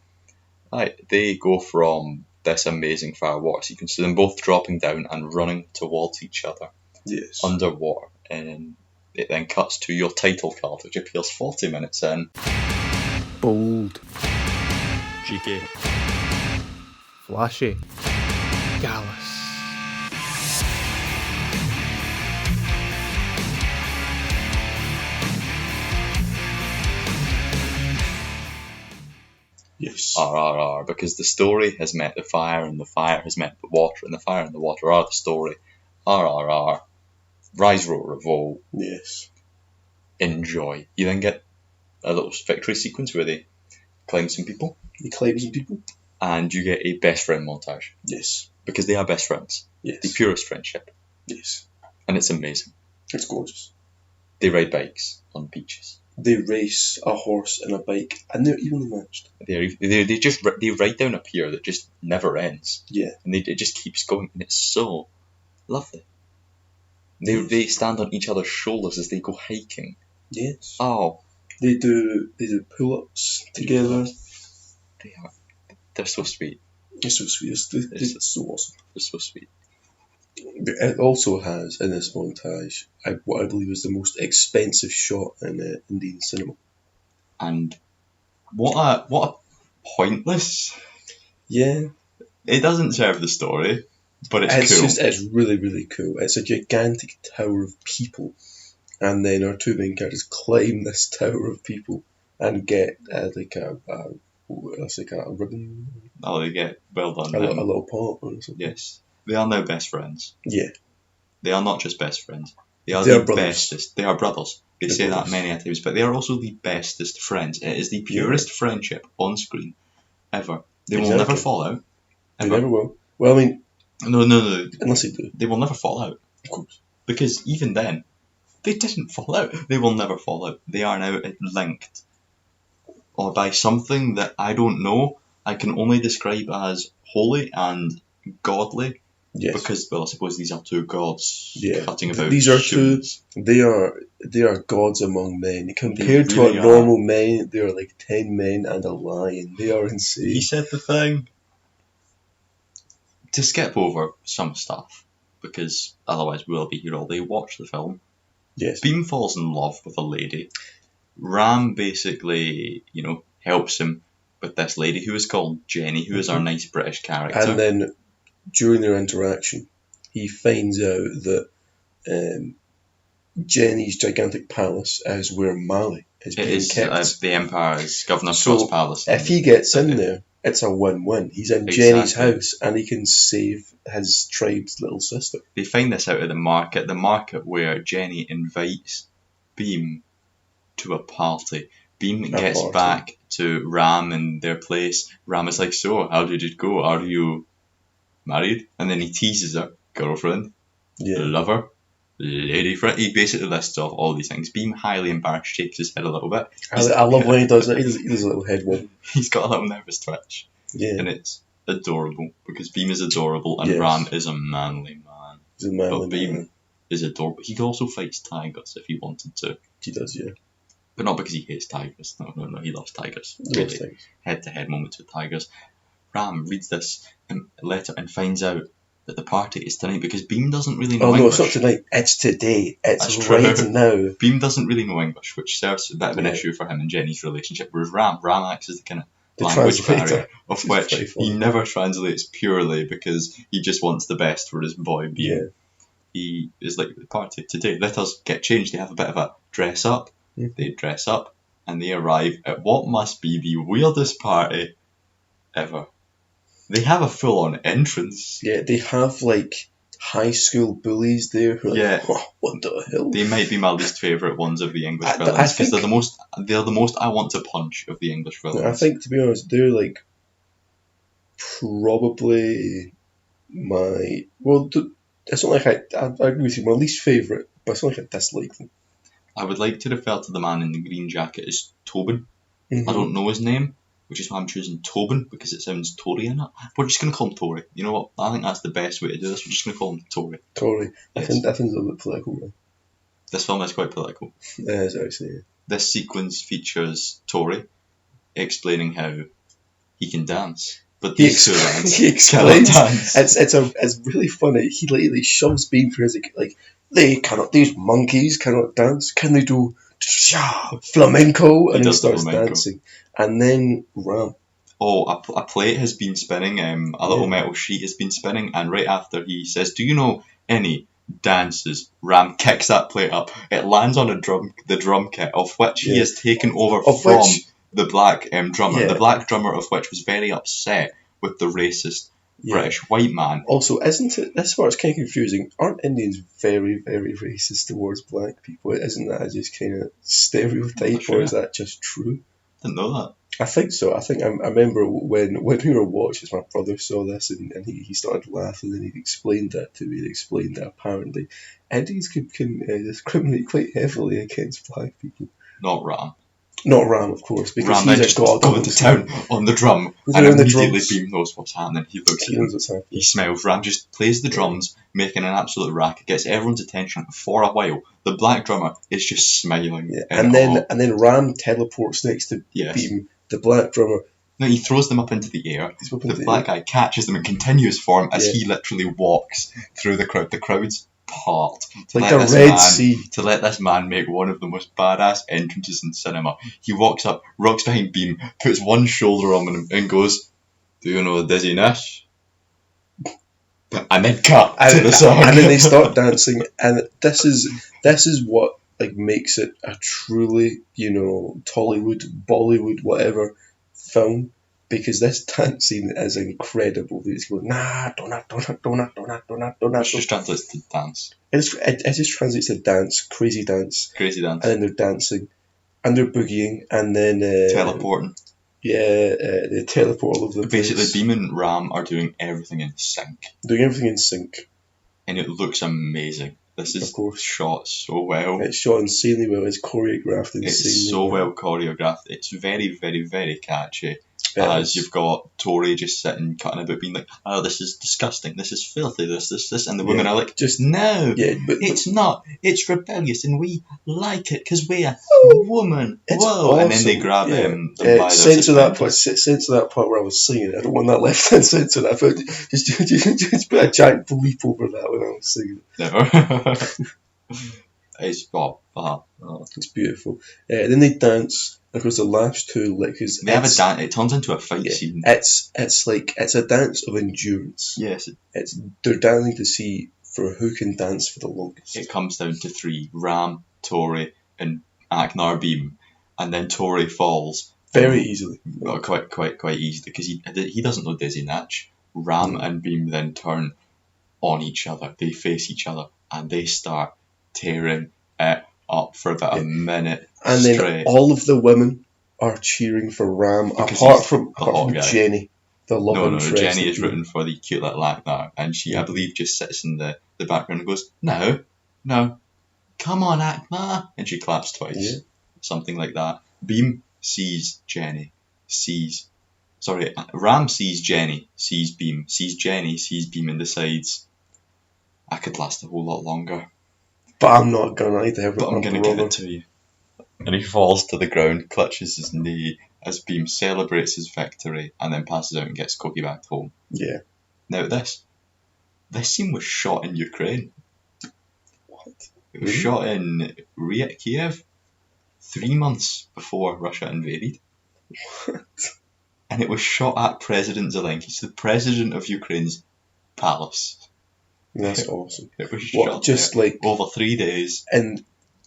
Right, they go from this amazing firewater sequence to them both dropping down and running towards each other Yes. underwater, and it then cuts to your title card, which appears 40 minutes in. Bold. Cheeky. Flashy. Gallus. Yes. RRR, because the story has met the fire, and the fire has met the water, and the fire and the water are the story. RRR. Rise, roar, revolt. Yes. Enjoy. You then get a little victory sequence where they climb some people, He claims people. and you get a best friend montage, Yes. because they are best friends. Yes. The purest friendship. Yes. And it's amazing. It's gorgeous. They ride bikes on beaches. They race a horse and a bike, and they're evenly matched. They ride down a pier that just never ends, Yeah. and it just keeps going, and it's so lovely. They stand on each other's shoulders as they go hiking. Yes. Oh, They do pull-ups together. they're so sweet. It's so sweet. It's so awesome. They're so sweet. It also has in this montage what I believe is the most expensive shot in Indian cinema. And what a pointless. Yeah. It doesn't serve the story, but it's cool. It's really, really cool. It's a gigantic tower of people, and then our two main characters climb this tower of people and get a ribbon, Oh, they get well done. a little pot or something. Yes, they are now best friends. Yeah. They are not just best friends. They are They the are brothers. bestest. They are brothers. They They're say brothers. that many times, but they are also the bestest friends. It is the purest friendship on screen ever. They will Exactly. never fall out. They Ever. never will. Well, I mean, No. unless they do, They will never fall out. of course. Because even then, they didn't fall out. They will never fall out. They are now linked. Or by something that I don't know, I can only describe as holy and godly. Yes. Because, well, I suppose these are two gods Yeah. cutting about These are humans. They are gods among men. Compared to really a are. normal men, they are like 10 men and a lion. They are insane. He said the thing. To skip over some stuff, because otherwise we'll be here all day, watch the film. Yes. Beam falls in love with a lady. Ram basically, helps him with this lady who is called Jenny, who is our nice British character. And then during their interaction, he finds out that Jenny's gigantic palace is where Mali is it being is kept. the Empire's Governor So, Scott's palace. If he gets in there, it's a win-win. He's in Jenny's Exactly. house and he can save his tribe's little sister. They find this out at the market where Jenny invites Beam to a party. Beam gets party. back to Ram in their place. Ram is like, so, how did it go? Are you married? And then he teases her, girlfriend, Yeah. lover, lady friend. He basically lists off all these things. Beam, highly embarrassed, shakes his head a little bit. I love when he does it. He does a little head wobble. He's got a little nervous twitch. Yeah. And it's adorable, because Beam is adorable and Yes. Ram is a manly man. He's a manly But Beam man. is adorable. He also fights tigers if he wanted to. He does, yeah. But not because he hates tigers. No, he loves tigers. Those Really, things. head-to-head moments with tigers. Ram reads this letter and finds out that the party is tonight, because Beam doesn't really know Oh no, English. it's not tonight. It's today. It's That's right true. now. Beam doesn't really know English, which serves a bit of an Yeah. issue for him and Jenny's relationship, whereas Ram acts as the kind of The language translator. barrier, of It's which very funny. he never translates purely because he just wants the best for his boy Beam. Yeah. He is like, the party today, let us get changed. They have a bit of a dress up. Yeah. They dress up and they arrive at what must be the weirdest party ever. They have a full-on entrance. Yeah, they have like high school bullies there who are Yeah. like, oh, what the hell? They might be my least favourite ones of the English I villains, because think- they're the most I want to punch of the English villains. I think, to be honest, they're like probably my it's not like I agree with you, my least favourite, but it's not like I dislike them. I would like to refer to the man in the green jacket as Tobin. Mhm. I don't know his name, which is why I'm choosing Tobin, because it sounds Tory in it. We're just going to call him Tory. You know what? I think that's the best way to do this. We're just going to call him Tory. Tory. I Yes. think it's a little bit political, man. This film is quite political. As actually, This sequence features Tory explaining how he can dance, but these two lads he cannot explains. dance. It's really funny. He literally shoves Beam through his like they cannot. These monkeys cannot dance. Can they do flamenco? And he does the starts flamenco. dancing. And then Ram. Oh, a plate has been spinning, a little metal sheet has been spinning, and right after he says, "Do you know any dances?" Ram kicks that plate up. It lands on the drum kit, of which he has taken over from the black drummer. Yeah. The black drummer of which was very upset with the racist British white man. Also, isn't it, this part's kind of confusing, aren't Indians very, very racist towards black people? Isn't that just kind of stereotype, Sure. or is that just true? Didn't know that. I think so. I remember when we were watching, my brother saw this and he started laughing, and he explained that to me. He explained that apparently Indians can discriminate quite heavily against black people. Not Ram. Not Ram, of course, because Ram then he's just a god. goes to town on the drum, With and her on the immediately drums. Beam knows what's happening. He looks at He him. knows what's happening. He smiles. Ram just plays the drums, making an absolute racket, gets everyone's attention for a while. The black drummer is just smiling. Yeah. in awe. And then Ram teleports next to Yes. Beam. The black drummer. No, he throws them up into the air. He's up into The the black guy catches them in continuous form as Yeah. he literally walks through the crowd. The crowd's part. It's like a Red Sea. To let this man make one of the most badass entrances in cinema. He walks up, rocks behind Beam, puts one shoulder on him and goes, "Do you know Dizzy Nash?" And then cut to the song. And then they start dancing, and this is what like makes it a truly, Tollywood, Bollywood, whatever film, because this dance scene is incredible. It's going Which just translates to dance. it just translates to dance, crazy dance, Crazy dance. and then they're dancing, and they're boogieing, and then Teleporting. they teleport all over the place. Basically, Beam and Ram are doing everything in sync. doing everything in sync. And it looks amazing. This is Of course. shot so well. It's shot insanely well. It's choreographed insanely. It's so well choreographed. It's very, very, very catchy. It As is. you've got Tori just sitting, cutting about, being like, "Oh, this is disgusting. This is filthy. This." And the women are like, Just "No, yeah, but it's not. It's rebellious, and we like it because we're a woman." It's Whoa! And then they awesome. grab Yeah. them by their Censor that part. suspenders. Censor that part where I was singing. I don't want that left hand censor that. But just put a giant bleep over that when I was singing. No. It's It's beautiful. Then they dance. Of course, the last two, like, because they have a dance. It turns into a fight scene. It's a dance of endurance. Yes, They're dancing to see for who can dance for the longest. it comes down to three: Ram, Tori, and Aknar Beam. And then Tori falls Very easily. quite easily because he doesn't know Dizzy Natch. Ram and Beam then turn on each other. They face each other and they start tearing it up for about a minute And straight. then all of the women are cheering for Ram, Because apart he's from the hot guy. Jenny, the love No, interest. Jenny of is Beam. rooting for the cute little Aknar, and she, I believe, just sits in the background and goes, "No, come on, Aknar," and she claps twice, Yeah. something like that. Beam sees Ram sees Jenny, sees Beam, sees Jenny, sees Beam, and decides, "I could last a whole lot longer, But I'm not gonna. I need to have but I'm going to give it to you." And he falls to the ground, clutches his knee as Beam celebrates his victory, and then passes out and gets Cookie back home. Yeah. Now this scene was shot in Ukraine. What? It was Really? shot in Kiev 3 months before Russia invaded. What? And it was shot at President Zelensky's, the president of Ukraine's palace. That's awesome. It was What, shot just there like- over 3 days. And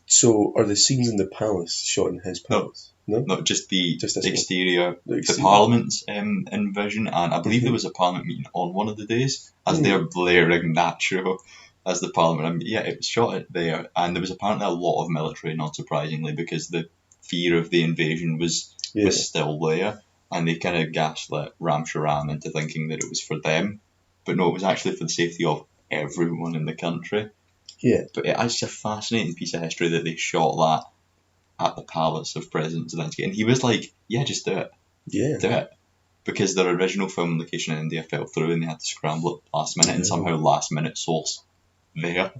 so, are the scenes in the palace shot in his palace? No. Not just the Just this one. exterior, The the exterior. Parliament's envision, and I believe there was a Parliament meeting on one of the days as they're blaring that show as the Parliament. I mean, yeah, it was shot there, and there was apparently a lot of military, not surprisingly, because the fear of the invasion was still there, and they kind of gaslit Ram Sharan into thinking that it was for them, but no, it was actually for the safety of everyone in the country. Yeah. But it's a fascinating piece of history that they shot that at the palace of President Zelensky, and he was like, "Yeah, just do it, Yeah. do it," because their original film location in India fell through, and they had to scramble it last minute, and somehow last minute source there.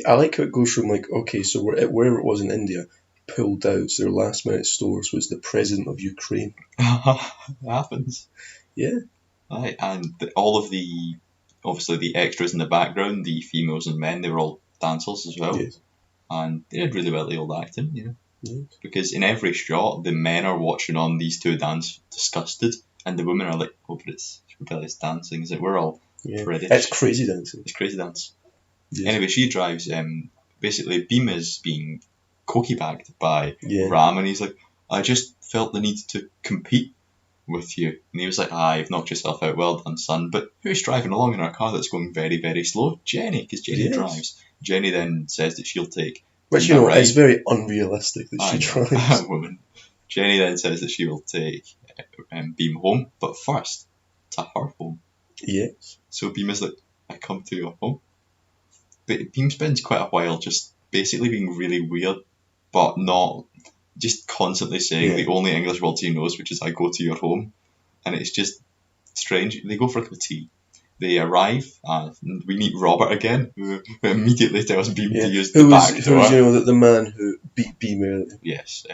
I like how it goes from like, okay, so wherever it was in India, pulled out, so their last minute source was the president of Ukraine. It happens. Yeah. Aye, and all of the, obviously the extras in the background, the females and men, they were all dancers as well. Yes. And they did really well, the old acting, you know. Yes. Because in every shot, the men are watching on these two dance disgusted, and the women are like, oh, but it's rebellious dancing. It's like, we're all British. It's crazy dancing. It's crazy dance. Yes. Anyway, she drives, basically, Beam is being cokey bagged by Yeah. Ram, and he's like, I just felt the need to compete with you. And he was like, you've knocked yourself out, well done, son. But who's driving along in our car that's going very, very slow? Jenny, because Jenny Yes. drives. Jenny then says that she'll take... Which, you know, is very unrealistic that she drives. Woman. Jenny then says that she will take Beam home, but first, to her home. Yes. So Beam is like, I come to your home. But Beam spends quite a while just basically being really weird, but not just constantly saying the only English words he knows, which is I go to your home. And it's just strange. They go for a cup of tea. They arrive, and we meet Robert again, who immediately tells Beam to use the back door. Who was, you know, the man who beat Beam earlier. Yes,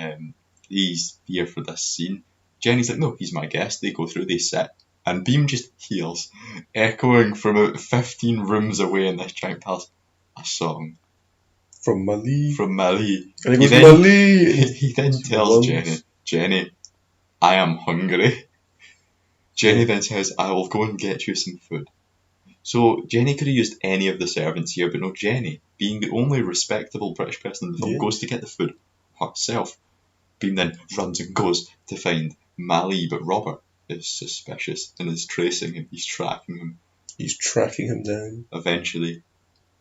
he's here for this scene. Jenny's like, no, he's my guest. They go through, they sit, and Beam just hears, echoing from about 15 rooms away in this giant palace, a song. From Mali. And he goes, Mali! He then tells Jenny, I am hungry. Jenny then says, I will go and get you some food. So Jenny could have used any of the servants here, but no, Jenny, being the only respectable British person in the film, goes to get the food herself. Beam then runs and goes to find Mali, but Robert is suspicious and is tracing him. He's tracking him. He's tracking him down. Eventually,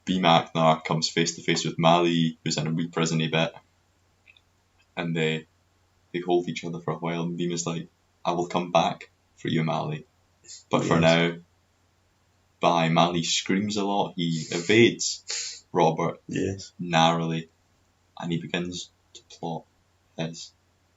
Beam Aknar comes face to face with Mali, who's in a wee prisony bit, and they hold each other for a while, and Beam is like, I will come back for you, Mali. But for now, Mali screams a lot. He evades Robert narrowly, and he begins to plot his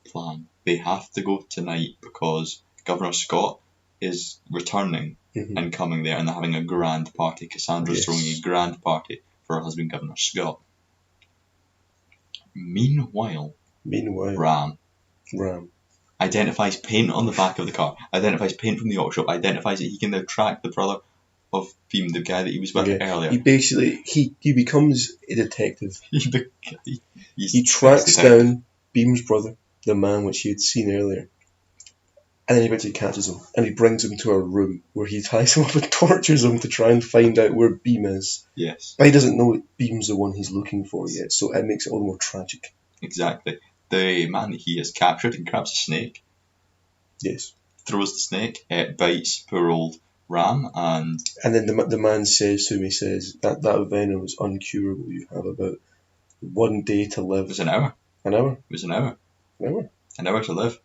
plan. They have to go tonight because Governor Scott is returning and coming there, and they're having a grand party. Cassandra's throwing a grand party for her husband, Governor Scott. Meanwhile, Ram identifies paint on the back of the car, identifies paint from the auto shop, identifies that he can now track the brother of Beam, the guy that he was with earlier. He basically, he becomes a detective. He tracks down Beam's brother, the man which he had seen earlier. And then he eventually catches him, and he brings him to a room where he ties him up and tortures him to try and find out where Beam is. Yes. But he doesn't know that Beam's the one he's looking for yet, so it makes it all the more tragic. Exactly. The man that he has captured and grabs a snake. Yes. Throws the snake, it bites poor old Ram, and then the man says to him, he says, that venom is uncurable. You have about 1 day to live. It was an hour. An hour? It was an hour. An hour? An hour to live.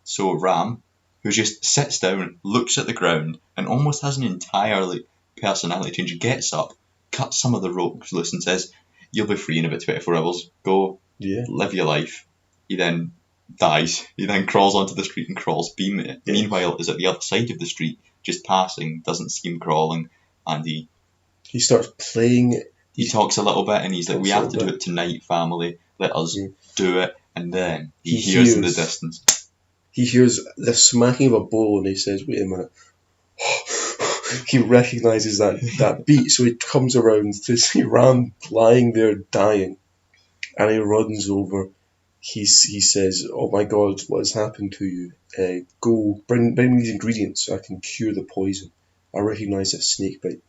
So Ram, who just sits down, looks at the ground, and almost has an entirely personality change, gets up, cuts some of the ropes loose and says, you'll be free in about 24 hours. Go, live your life. He then dies. He then crawls onto the street and crawls. Beam, meanwhile, is at the other side of the street, just passing, doesn't see him crawling, and he starts playing. He talks a little bit, and he's like, we have to do it tonight, family. Let us do it. And then he hears in the distance. He hears the smacking of a bowl, and he says, wait a minute. He recognises that beat, so he comes around to see Ram lying there dying, and he runs over. He says, oh my God, what has happened to you? Go, bring me these ingredients so I can cure the poison. I recognise a snake bite.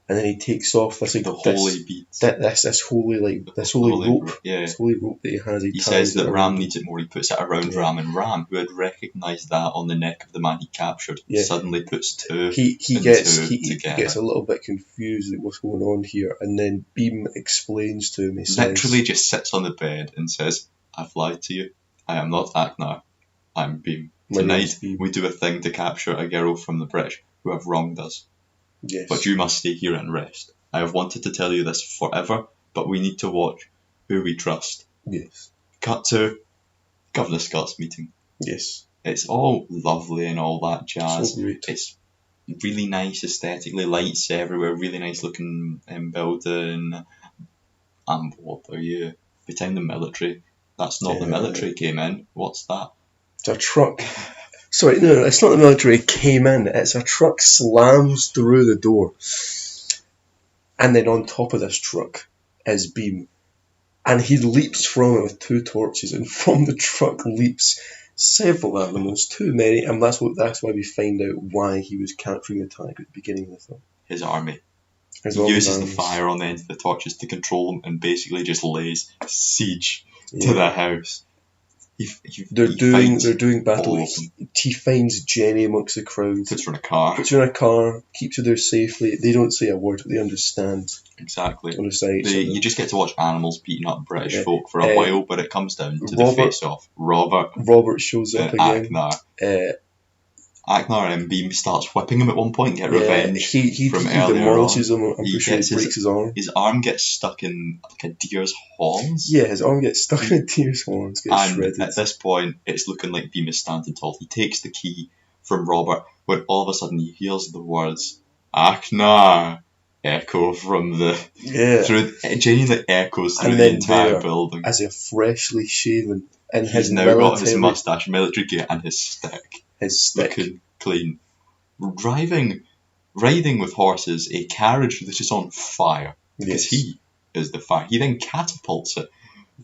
And then he takes off this holy bead. This holy rope. This holy rope that he has. He says that Ram needs it more. He puts it around Ram, and Ram, who had recognised that on the neck of the man he captured, suddenly puts two. He gets a little bit confused at what's going on here, and then Beam explains to him. He literally just sits on the bed and says, "I've lied to you. I am not Aknar. I'm Beam. Tonight we do a thing to capture a girl from the British who have wronged us. Yes. But you must stay here and rest. I have wanted to tell you this forever, but we need to watch who we trust." Yes. Cut to Governor Scott's meeting. Yes. It's all lovely and all that jazz. So great. It's really nice aesthetically, lights everywhere, really nice looking building. And what are you? Behind the military. That's not the military came in. What's that? It's a truck. Sorry, no, it's not the military came in. It's a truck slams through the door. And then on top of this truck is Beam. And he leaps from it with 2 torches. And from the truck leaps several animals, too many. And that's why we find out why he was capturing the tiger at the beginning of the film. His army. His He uses the fire on the end of the torches to control them and basically just lays siege to the house. They're doing battle. He finds Jenny amongst the crowd. Puts her in a car. Keeps her there safely. They don't say a word, but they understand. Exactly. On the side, you just get to watch animals beating up British folk for a while, but it comes down to the face-off. Robert shows up again. Aknar. Aknar and Beam starts whipping him at one point and get revenge from earlier on. He demolishes him. I'm pretty sure he breaks his arm. His arm gets stuck in like a deer's horns. Yeah, his arm gets stuck in a deer's horns, gets shredded. At this point, it's looking like Beam is standing tall. He takes the key from Robert when all of a sudden he hears the words, Aknar, echo from the... Yeah. It genuinely echoes through the entire building. As a freshly shaven... And he's now got his moustache, military gear, and his stick. Looking clean. Riding with horses, a carriage that is on fire. Because he is the fire. He then catapults it,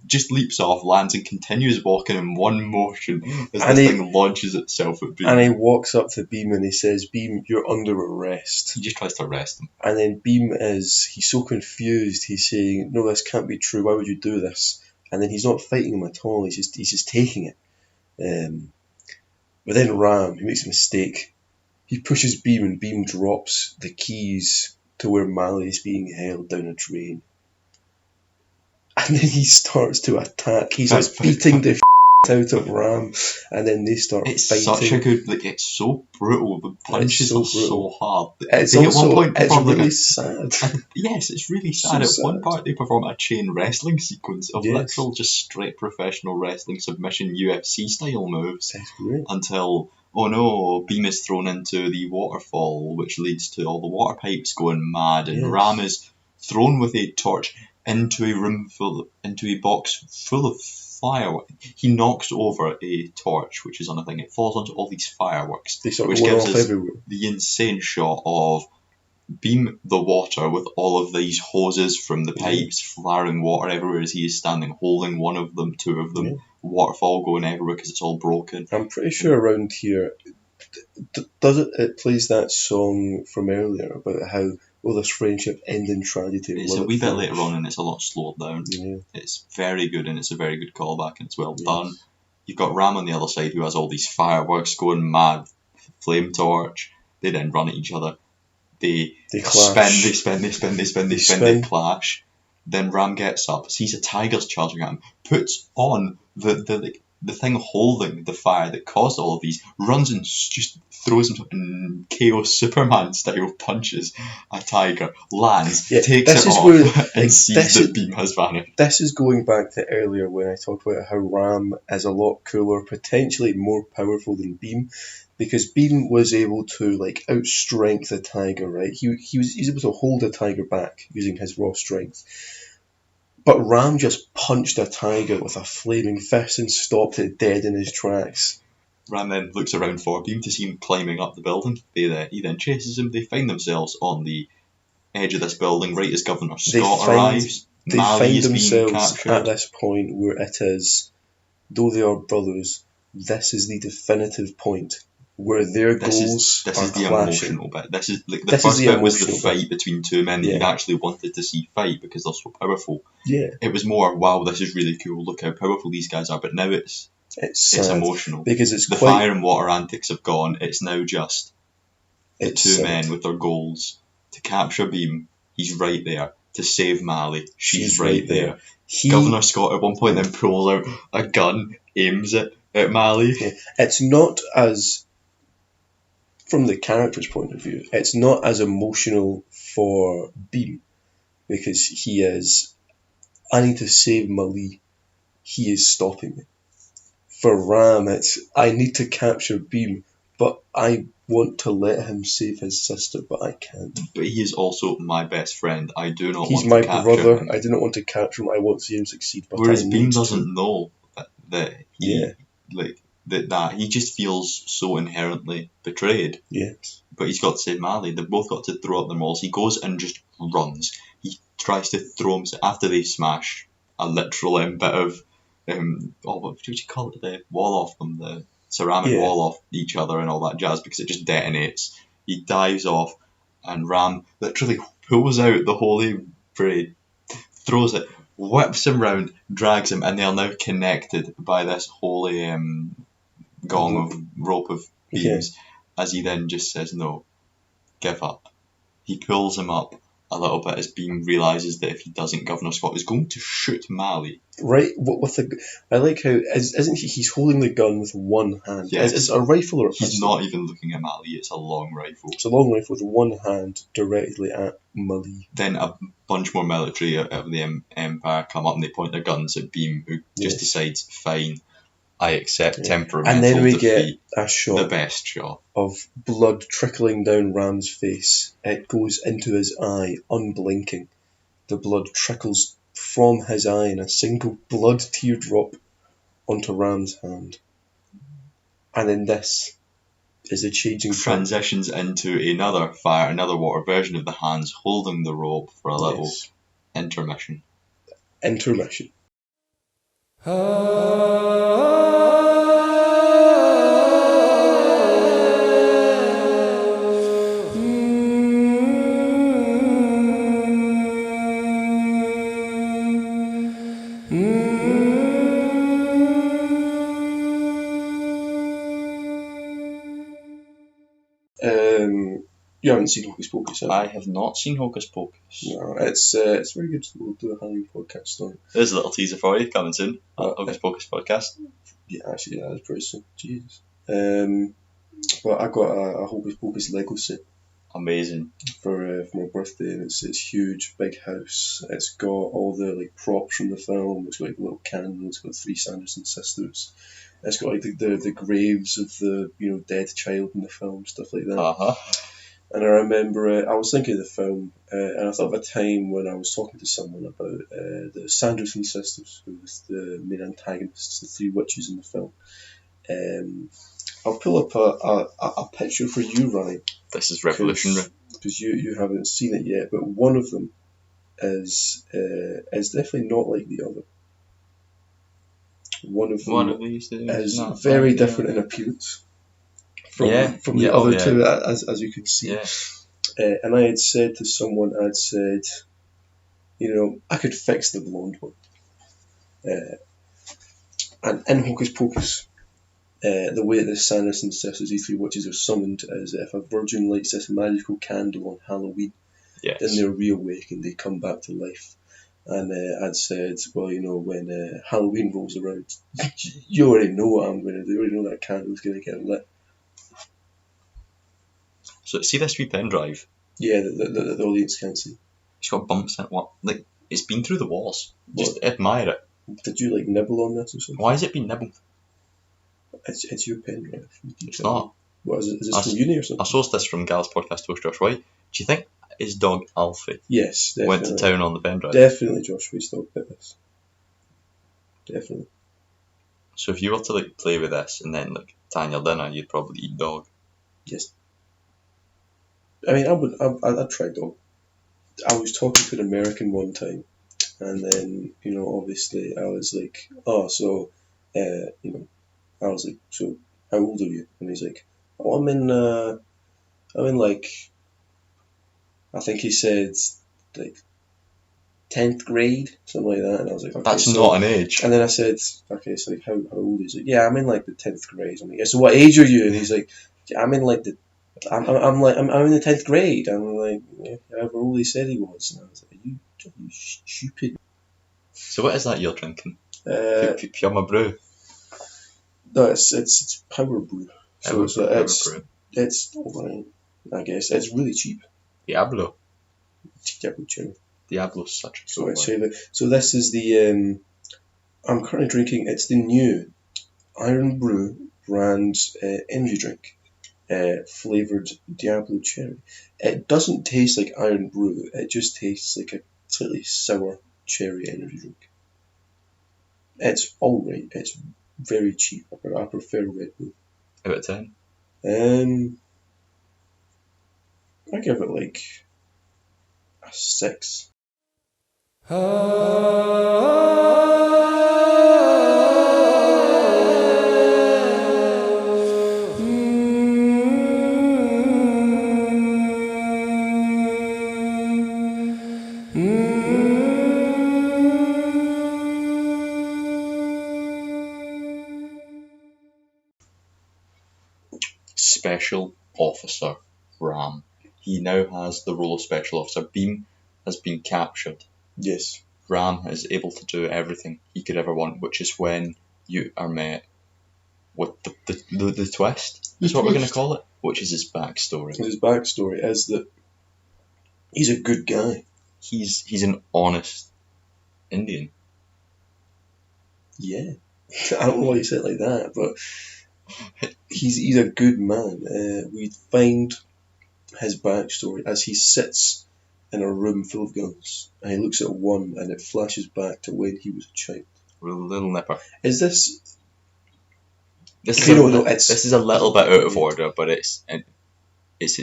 just leaps off, lands, and continues walking in one motion as this thing launches itself at Beam. And he walks up to Beam and he says, Beam, you're under arrest. He just tries to arrest him. And then Beam he's so confused, he's saying, no, this can't be true, why would you do this? And then he's not fighting him at all, he's just taking it. But then Ram, he makes a mistake. He pushes Beam and Beam drops the keys to where Mally is being held down a drain. And then he starts to attack. He's beating the out of Ram, and then they start fighting. It's such a good, it's so brutal. The punches are so hard. It's really sad. Yes, it's really sad. At one part, they perform a chain wrestling sequence of literal, just straight professional wrestling submission UFC style moves. That's great. Until, oh no, Beam is thrown into the waterfall, which leads to all the water pipes going mad, and Ram is thrown with a torch into a box full of fireworks. He knocks over a torch, which is on a thing. It falls onto all these fireworks, which gives us everywhere. The insane shot of Beam the water with all of these hoses from the pipes flaring water everywhere as he is standing, holding one of them, 2 of them. Waterfall going everywhere because it's all broken. I'm pretty sure around here, it plays that song from earlier about how this friendship end in tragedy. It's a wee bit later on and it's a lot slowed down. Yeah. It's very good and it's a very good callback and it's well done. You've got Ram on the other side who has all these fireworks going mad, flame torch. They then run at each other. They clash. They clash. Then Ram gets up, sees a tiger's charging at him, puts on the thing holding the fire that caused all of these, runs and just throws himself in Chaos Superman style punches a tiger, lands, takes it off, and sees that Beam has vanished. This is going back to earlier when I talked about how Ram is a lot cooler, potentially more powerful than Beam, because Beam was able to outstrength a tiger, right? He's able to hold a tiger back using his raw strength. But Ram just punched a tiger with a flaming fist and stopped it dead in his tracks. Ram then looks around for Beam to see him climbing up the building. He then chases him. They find themselves on the edge of this building right as Governor Scott arrives. They find themselves at this point where it is, though they are brothers, this is the definitive point where their goals are clashing. This is the emotional bit. This is the first bit was the fight between 2 men that you'd actually wanted to see fight because they're so powerful. Yeah. It was more, wow, this is really cool. Look how powerful these guys are. But now it's emotional because it's the fire and water antics have gone. It's now just the 2 men with their goals to capture Beam. He's right there to save Mally. She's right there. Governor Scott at one point then pulls out a gun, aims it at Mally. Yeah. It's not as, from the character's point of view, it's not as emotional for Beam because he is, I need to save Mally. He is stopping me. For Ram, it's, I need to capture Beam, but I want to let him save his sister, but I can't. But he is also my best friend. I do not He's want my to capture brother. him. I do not want to capture him. I want to see him succeed. But Whereas I Bean need to. doesn't know that he Yeah. that he just feels so inherently betrayed. Yes. But he's got to save Mally. They've both got to throw up their malls. He goes and just runs. He tries to throw himself after they smash a literal bit of what would you call it? The wall off them, the ceramic wall off each other and all that jazz, because it just detonates. He dives off, and Ram literally pulls out the holy braid, throws it, whips him round, drags him, and they are now connected by this holy rope of beams. As he then just says, "No, give up." He pulls him up a little bit as Beam realises that if he doesn't, Governor Scott is going to shoot Mally. Right, I like how isn't he's holding the gun with one hand. Yes. Is it a rifle or a pistol? He's not even looking at Mally. It's a long rifle. It's a long rifle with one hand directly at Mally. Then a bunch more military out of the Empire come up and they point their guns at Beam, who just decides, fine, I accept temperamental and then we defeat. get a shot, the best shot, of blood trickling down Ram's face. It goes into his eye, unblinking. The blood trickles from his eye in a single blood teardrop onto Ram's hand. And then this is a changing transitions into another fire, another water version of the hands holding the rope for a little intermission. Intermission. You haven't seen Hocus Pocus, have you? I have not seen Hocus Pocus. No, it's very good. We'll do a Halloween podcast on it. There's a little teaser for you coming soon. Hocus Pocus podcast. Yeah, actually, that is pretty soon. Jesus. But I got a Hocus Pocus Lego set. Amazing. For my birthday, and it's huge, big house. It's got all the props from the film. It's got a little candle. It's got 3 Sanderson sisters. It's got the graves of the dead child in the film, stuff like that. And I remember I was thinking of the film, and I thought of a time when I was talking to someone about the Sanderson sisters, who was the main antagonists, the 3 witches in the film. I'll pull up a picture for you, Ryan. This is revolutionary. Because you haven't seen it yet, but one of them is definitely not like the other. One of these is very different in appearance from the other two, as you can see. Yeah. And I had said to someone, I could fix the blonde one. And in Hocus Pocus, the way that the Sanderson sisters, these 3 witches, are summoned is if a virgin lights this magical candle on Halloween, then they're reawakened, they come back to life. And I'd said, well, when Halloween rolls around, you already know what I'm going to do. You already know that candle's going to get lit. So see this wee pen drive? Yeah, the audience can't see. It's got bumps in it. What? It's been through the walls. Just admire it. Did you nibble on this or something? Why has it been nibbled? It's your pen drive. It's not. What is it? Is this from uni or something? I sourced this from Gallus Podcast host Josh White. Do you think his dog Alfie went to town on the pen drive? Definitely Josh White's dog bit this. Definitely. So if you were to play with this and then tan your dinner, you'd probably eat dog. Yes. I mean, I'd try dog. I was talking to an American one time, and then obviously I was like, I was like, so how old are you? And he's like, oh, I'm in I think he said 10th grade, something like that. And I was like, okay, that's not an age. And then I said, okay, so how old is it? Yeah, I'm in the 10th grade. I'm like, yeah, so what age are you? And he's like, yeah, I'm in I'm in the 10th grade. I'm like, yeah, however old he said he was. And I was like, are you stupid? So what is that you're drinking? Pure brew. No, it's power brew. So it's alright, I guess. It's really cheap. Diablo. Diablo's such a good one. So this is the I'm currently drinking. It's the new Iron Brew brand energy drink. flavoured Diablo cherry. It doesn't taste like Iron Brew, it just tastes like a slightly sour cherry energy drink. It's alright, it's very cheap, I prefer Red Bull. Out of 10? I give it like a 6. Special Officer Ram. He now has the role of Special Officer. Beam has been captured. Yes. Ram is able to do everything he could ever want, which is when you are met with the twist, is what we're going to call it, which is his backstory. His backstory is that he's a good guy. He's an honest Indian. Yeah. I don't know why you say it like that, but he's a good man. We find his backstory as he sits in a room full of guns, and he looks at one, and it flashes back to when he was a child. With a little nipper. Is this? This No, is a little bit out of order, but it's an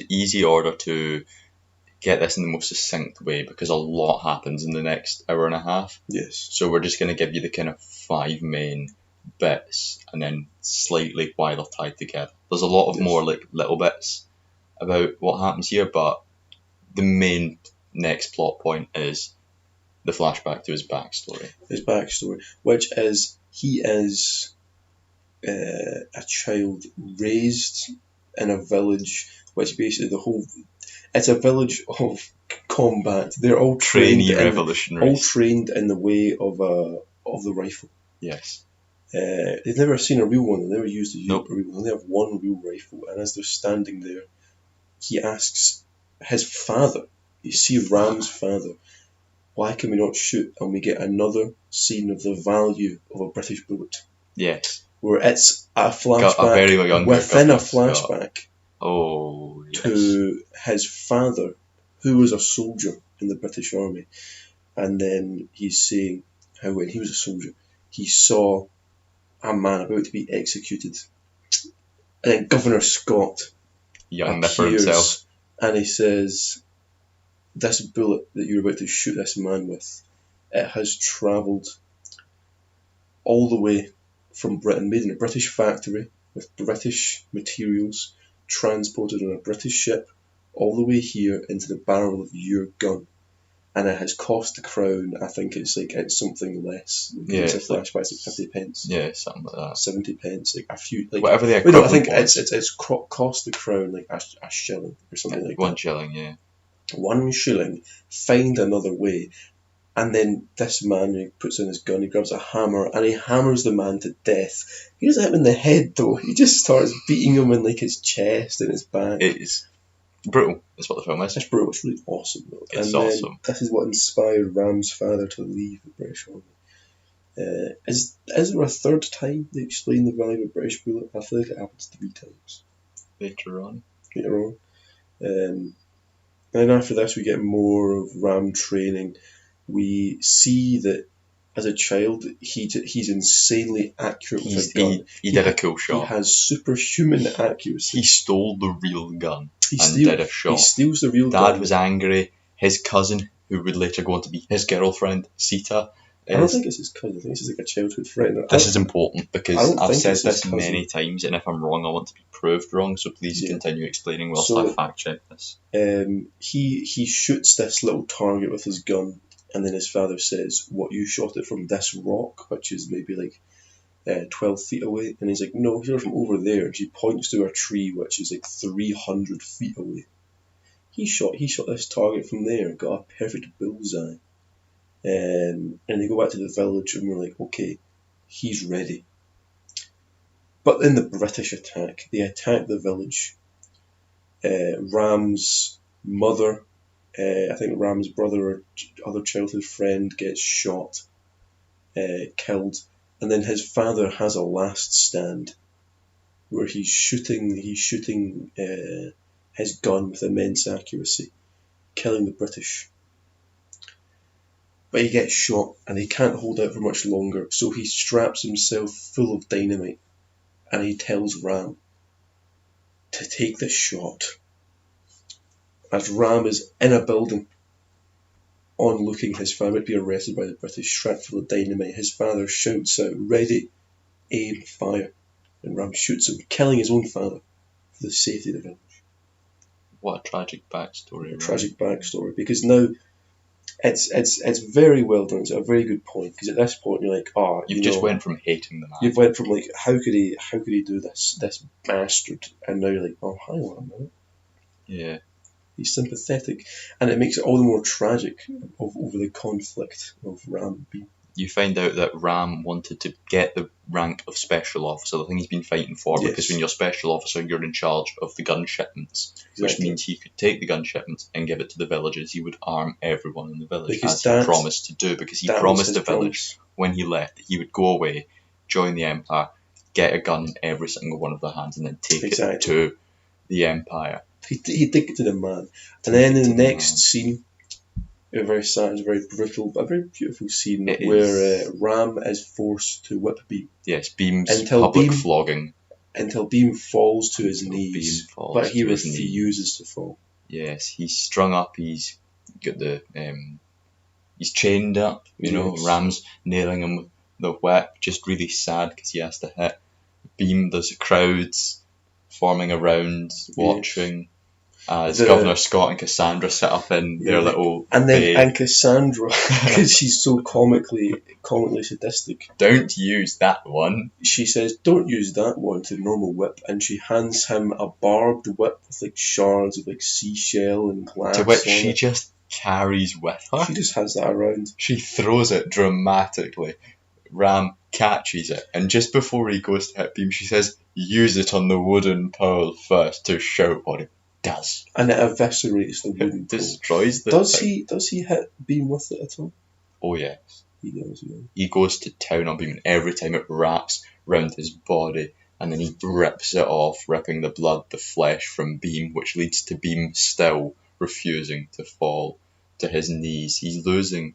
easy order to get this in the most succinct way because a lot happens in the next hour and a half. Yes. So we're just going to give you the kind of 5 main bits and then slightly why they're tied together. There's a lot of more like little bits about what happens here, but the main next plot point is the flashback to his backstory. His backstory, which is he is a child raised in a village, which basically it's a village of combat. They're all trainee revolutionaries, all trained in the way of the rifle. Yes. They've never seen a real one. They've never used a real one. They have one real rifle, and as they're standing there, he asks his father. You see Ram's father. Why can we not shoot? And we get another scene of the value of a British bullet. Yes. Where it's a flashback within a flashback to his father, who was a soldier in the British Army. And then he's saying how when he was a soldier, he saw a man about to be executed. And then Governor Scott appears, and he says, this bullet that you're about to shoot this man with, it has travelled all the way from Britain, made in a British factory with British materials, transported on a British ship all the way here into the barrel of your gun, and it has cost the crown. I think it's something less. It's a flashback. It's like 50 pence. Yeah, something like that. 70 pence, like a few, like whatever the equivalent. I think it's cost the crown like a shilling or something like 1 that. shilling, yeah. 1 shilling. Find another way. And then this man, he puts in his gun, he grabs a hammer, and he hammers the man to death. He doesn't hit him in the head, though. He just starts beating him in, like, his chest and his back. It is brutal. That's what the film is. It's brutal. It's really awesome, though. It's awesome. This is what inspired Ram's father to leave the British Army. Is there a third time they explain the value of a British bullet? I feel like it happens 3 times. Later on. And then after this, we get more of Ram training. We see that as a child, he's insanely accurate with his gun. He did a cool shot. He has superhuman accuracy. He stole the real gun did a shot. He steals the real gun. Dad was angry. His cousin, who would later go on to be his girlfriend, Sita. I don't think it's his cousin. I think it's like a childhood friend. This is important because I've said this many times, and if I'm wrong, I want to be proved wrong. So please continue explaining whilst I fact check this. He shoots this little target with his gun. And then his father says, what, you shot it from this rock, which is maybe like 12 feet away? And he's like, no, he shot it from over there. And she points to a tree, which is like 300 feet away. He shot this target from there and got a perfect bullseye. And they go back to the village and we're like, okay, he's ready. But then the British attack. They attack the village. Ram's mother, I think Ram's brother or other childhood friend gets shot, killed, and then his father has a last stand where he's shooting his gun with immense accuracy, killing the British. But he gets shot and he can't hold out for much longer, so he straps himself full of dynamite and he tells Ram to take the shot. As Ram is in a building, onlooking his father to be arrested by the British, strapped full of dynamite, his father shouts out, "Ready, aim, fire," and Ram shoots him, killing his own father for the safety of the village. What a tragic backstory. Tragic backstory, because now it's very well done. It's a very good point, because at this point you're like, you've just went from hating the man. You've went from like, how could he do this bastard, and now you're like, oh, hang on a minute. Yeah. He's sympathetic, and it makes it all the more tragic over the conflict of Ram and Beam. You find out that Ram wanted to get the rank of special officer, the thing he's been fighting for, Yes. because when you're special officer, you're in charge of the gun shipments, which Exactly. means he could take the gun shipments and give it to the villagers. He would arm everyone in the village, Because as he promised to do, because he that was promised his the village when he left that he would go away, join the Empire, get a gun in every single one of their hands, and then take Exactly. it to the Empire. He took it to the man. And then in the next scene, a very sad, very brutal, but a very beautiful scene It where Ram is forced to whip Beam Yes, Beam's Until public Beam- flogging. until Beam falls to his Until knees, Beam falls but he to his knees. refuses to fall. Yes, he's strung up. He's got the he's chained up. You know, Yes. Ram's nailing him with the whip. Just really sad because he has to hit Beam. There's crowds forming around, watching as Governor Scott and Cassandra sit up in their little and then bay. and Cassandra, because she's so comically sadistic, Don't use that one. she says, "Don't use that one," to the normal whip, and she hands him a barbed whip with like shards of like seashell and glass. To which on she it. just carries with her. She just has that around. She throws it dramatically. Ram catches it, and just before he goes to hit Beam, she says, "Use it on the wooden pole first to show what it does." And it eviscerates the It wooden pole. destroys the Does thing. he hit Beam with it at all? Oh yes. He does, yeah. He goes to town on Beam, and every time it wraps round his body, and then he rips it off, ripping the blood, the flesh from Beam, which leads to Beam still refusing to fall to his knees. He's losing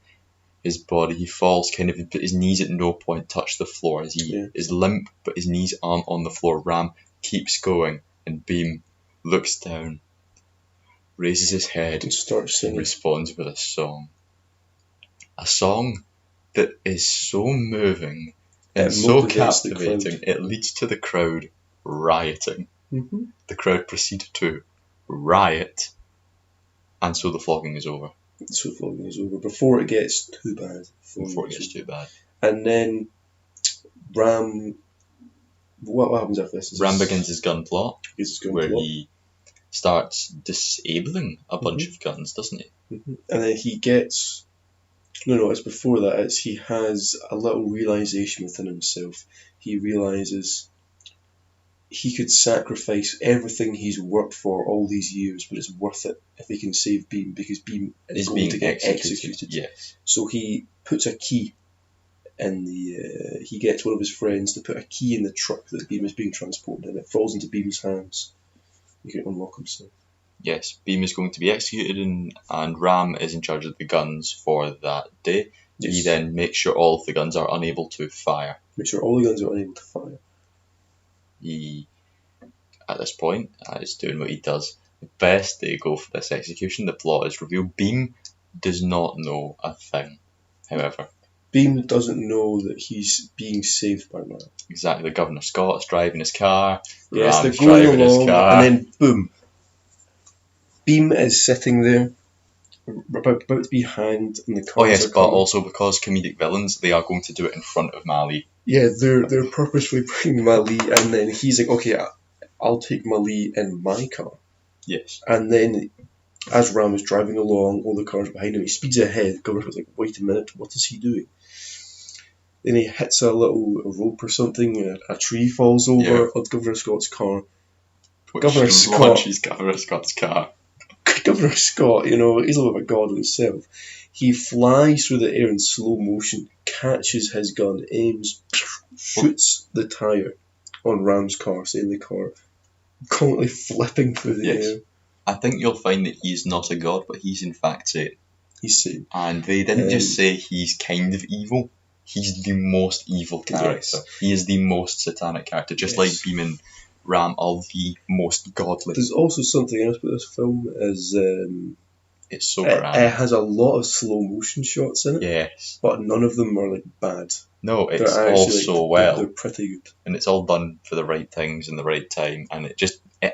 his body. He falls kind of, but his knees at no point touch the floor, as he is limp, but his knees aren't on the floor. Ram keeps going, and Beam looks down, raises his head, And starts and singing. responds with a song. A song that is so moving and It so motivates the crowd. captivating, it leads to the crowd rioting. Mm-hmm. The crowd proceed to riot, and so the flogging is over. So flogging is over before it gets too bad. Before it gets too bad. And then Ram. What happens after this? Ram begins his gun plot, He's going where to he starts disabling a bunch of guns, doesn't he? And then he gets. No, it's before that. It's he has a little realization within himself. He realizes he could sacrifice everything he's worked for all these years, but it's worth it if he can save Beam, because Beam is He's going being to get executed. Yes. So he puts a key in the. He gets one of his friends to put a key in the truck that Beam is being transported in. It falls into Beam's hands. He can unlock himself. Yes, Beam is going to be executed, and Ram is in charge of the guns for that day. Yes. He then makes sure all of the guns are unable to fire. Make sure all the guns are unable to fire. He, at this point, is doing what he does the best. They go for this execution. The plot is revealed. Beam does not know a thing, however. Beam doesn't know that he's being saved by Ram. Exactly. Governor Scott is driving his car. Yes, Ram's they're going driving his along, car. and then boom. Beam is sitting there, about to be hanged, and the cars Oh yes, are but coming. also because comedic villains, they are going to do it in front of Mali. Yeah, they're purposefully bringing Mali, and then he's like, okay, I'll take Mali in my car. Yes. And then, as Ram is driving along, all the cars behind him, he speeds ahead. Governor's like, wait a minute, what is he doing? Then he hits a little rope or something, a tree falls over on Governor Scott's car. Which Governor Scott. launches Governor Scott's car. Governor Scott, he's a little bit of a god himself. He flies through the air in slow motion, catches his gun, aims, shoots the tyre, on Ram's car, saying the car, constantly flipping through the Yes. air. I think you'll find that he's not a god, but he's in fact Satan. He's saying, And they didn't just say he's kind of evil. He's the most evil character. Yes. He is the most satanic character, just Yes. like Beam and Ram are the most godly. There's also something else about this film, is It's so it grand. has a lot of slow motion shots in it, Yes. but none of them are like bad. No, it's They're all actually, so like, well. They're pretty good. And it's all done for the right things in the right time, and it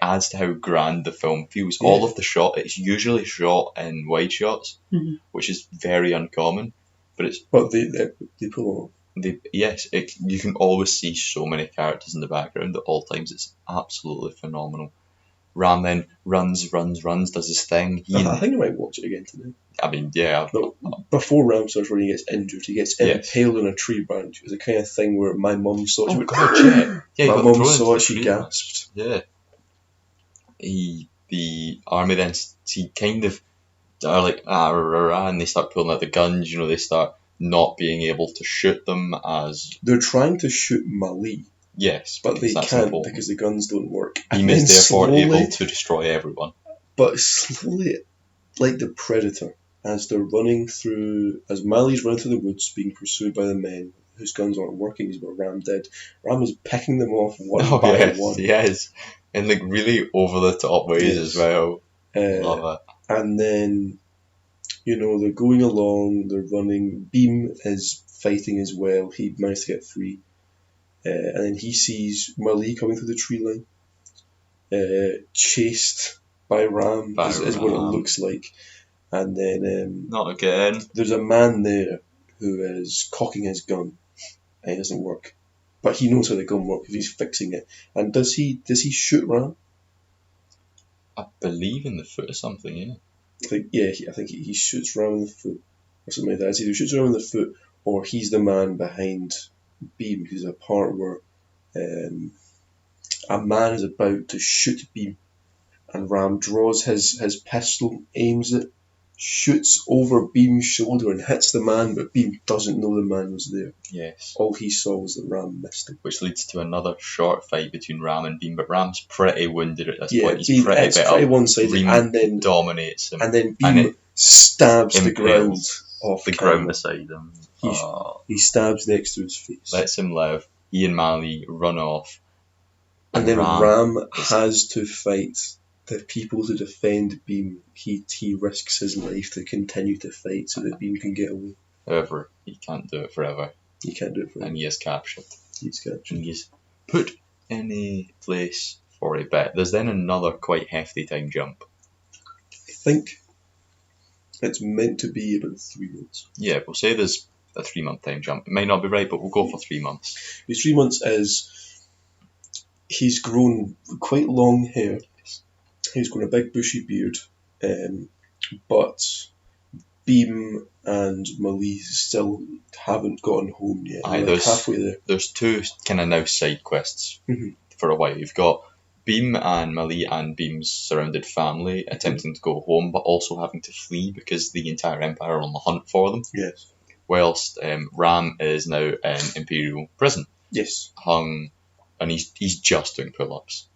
adds to how grand the film feels. Yeah. All of the shot, it's usually shot in wide shots, Mhm. which is very uncommon, but it's But they pull off. you can always see so many characters in the background at all times. It's absolutely phenomenal. Ram then runs, does his thing. I think I might watch it again today. I mean, yeah, No, before Ram starts running, he gets injured. He gets Yes. impaled on a tree branch. It was the kind of thing where my mum saw it. She Oh, went, God, yeah. Yeah, my got mum thrown saw into it. the She tree. gasped. Yeah. The army then, he kind of are like, RRR, and they start pulling out the guns, they start not being able to shoot them as, They're trying to shoot Mali, yes, but they because that's can't important. because the guns don't work. Beam And is then therefore slowly, able to destroy everyone. but slowly, like the Predator, as Mali's running through the woods, being pursued by the men whose guns aren't working, is what Ram did. Ram is picking them off one by yes, one. yes. In like really over the top ways Yes. as well. Uh, Love And then, they're going along, they're running. Beam is fighting as well. He managed to get free. And then he sees Mali coming through the tree line, chased by Ram, is what it Ram. looks like. And then it. Not again. there's a man there who is cocking his gun, and it doesn't work. But he knows how the gun works because he's fixing it. And does he shoot Ram? I believe in the foot or something, yeah. I think he shoots Ram in the foot or something like that. It's either shoots Ram in the foot or he's the man behind Beam, because there's a part where a man is about to shoot Beam and Ram draws his pistol, aims it, shoots over Beam's shoulder and hits the man, but Beam doesn't know the man was there. Yes. All he saw was that Ram missed him. Which leads to another short fight between Ram and Beam, but Ram's pretty wounded at this Yeah, point. He's Beam, pretty it's bit pretty up. one-sided, Beam and then dominates him. Beam and it stabs the ground impales off the camera. ground beside him. He stabs next to his face. Lets him live. He and Mali run off. And then Ram Ram is- has to fight the people to defend Beam. He risks his life to continue to fight so that Beam can get away. However, he can't do it forever, He can't do it for him. and he is captured. He's captured. And he's put in a place for a bit. There's then another quite hefty time jump. I think it's meant to be about 3 months. Yeah, we'll say there's a 3-month time jump. It might not be right, but we'll go for 3 months. His 3 months is he's grown quite long hair. He's grown a big bushy beard, but Beam and Mali still haven't gotten home yet. Aye, They're there's- halfway there. There's two kind of now side quests Mhm. for a while. You've got Beam and Mali and Beam's surrounded family attempting to go home, but also having to flee because the entire Empire are on the hunt for them. Yes. Whilst Ram is now in Imperial prison, Yes. hung, and he's just doing pull-ups.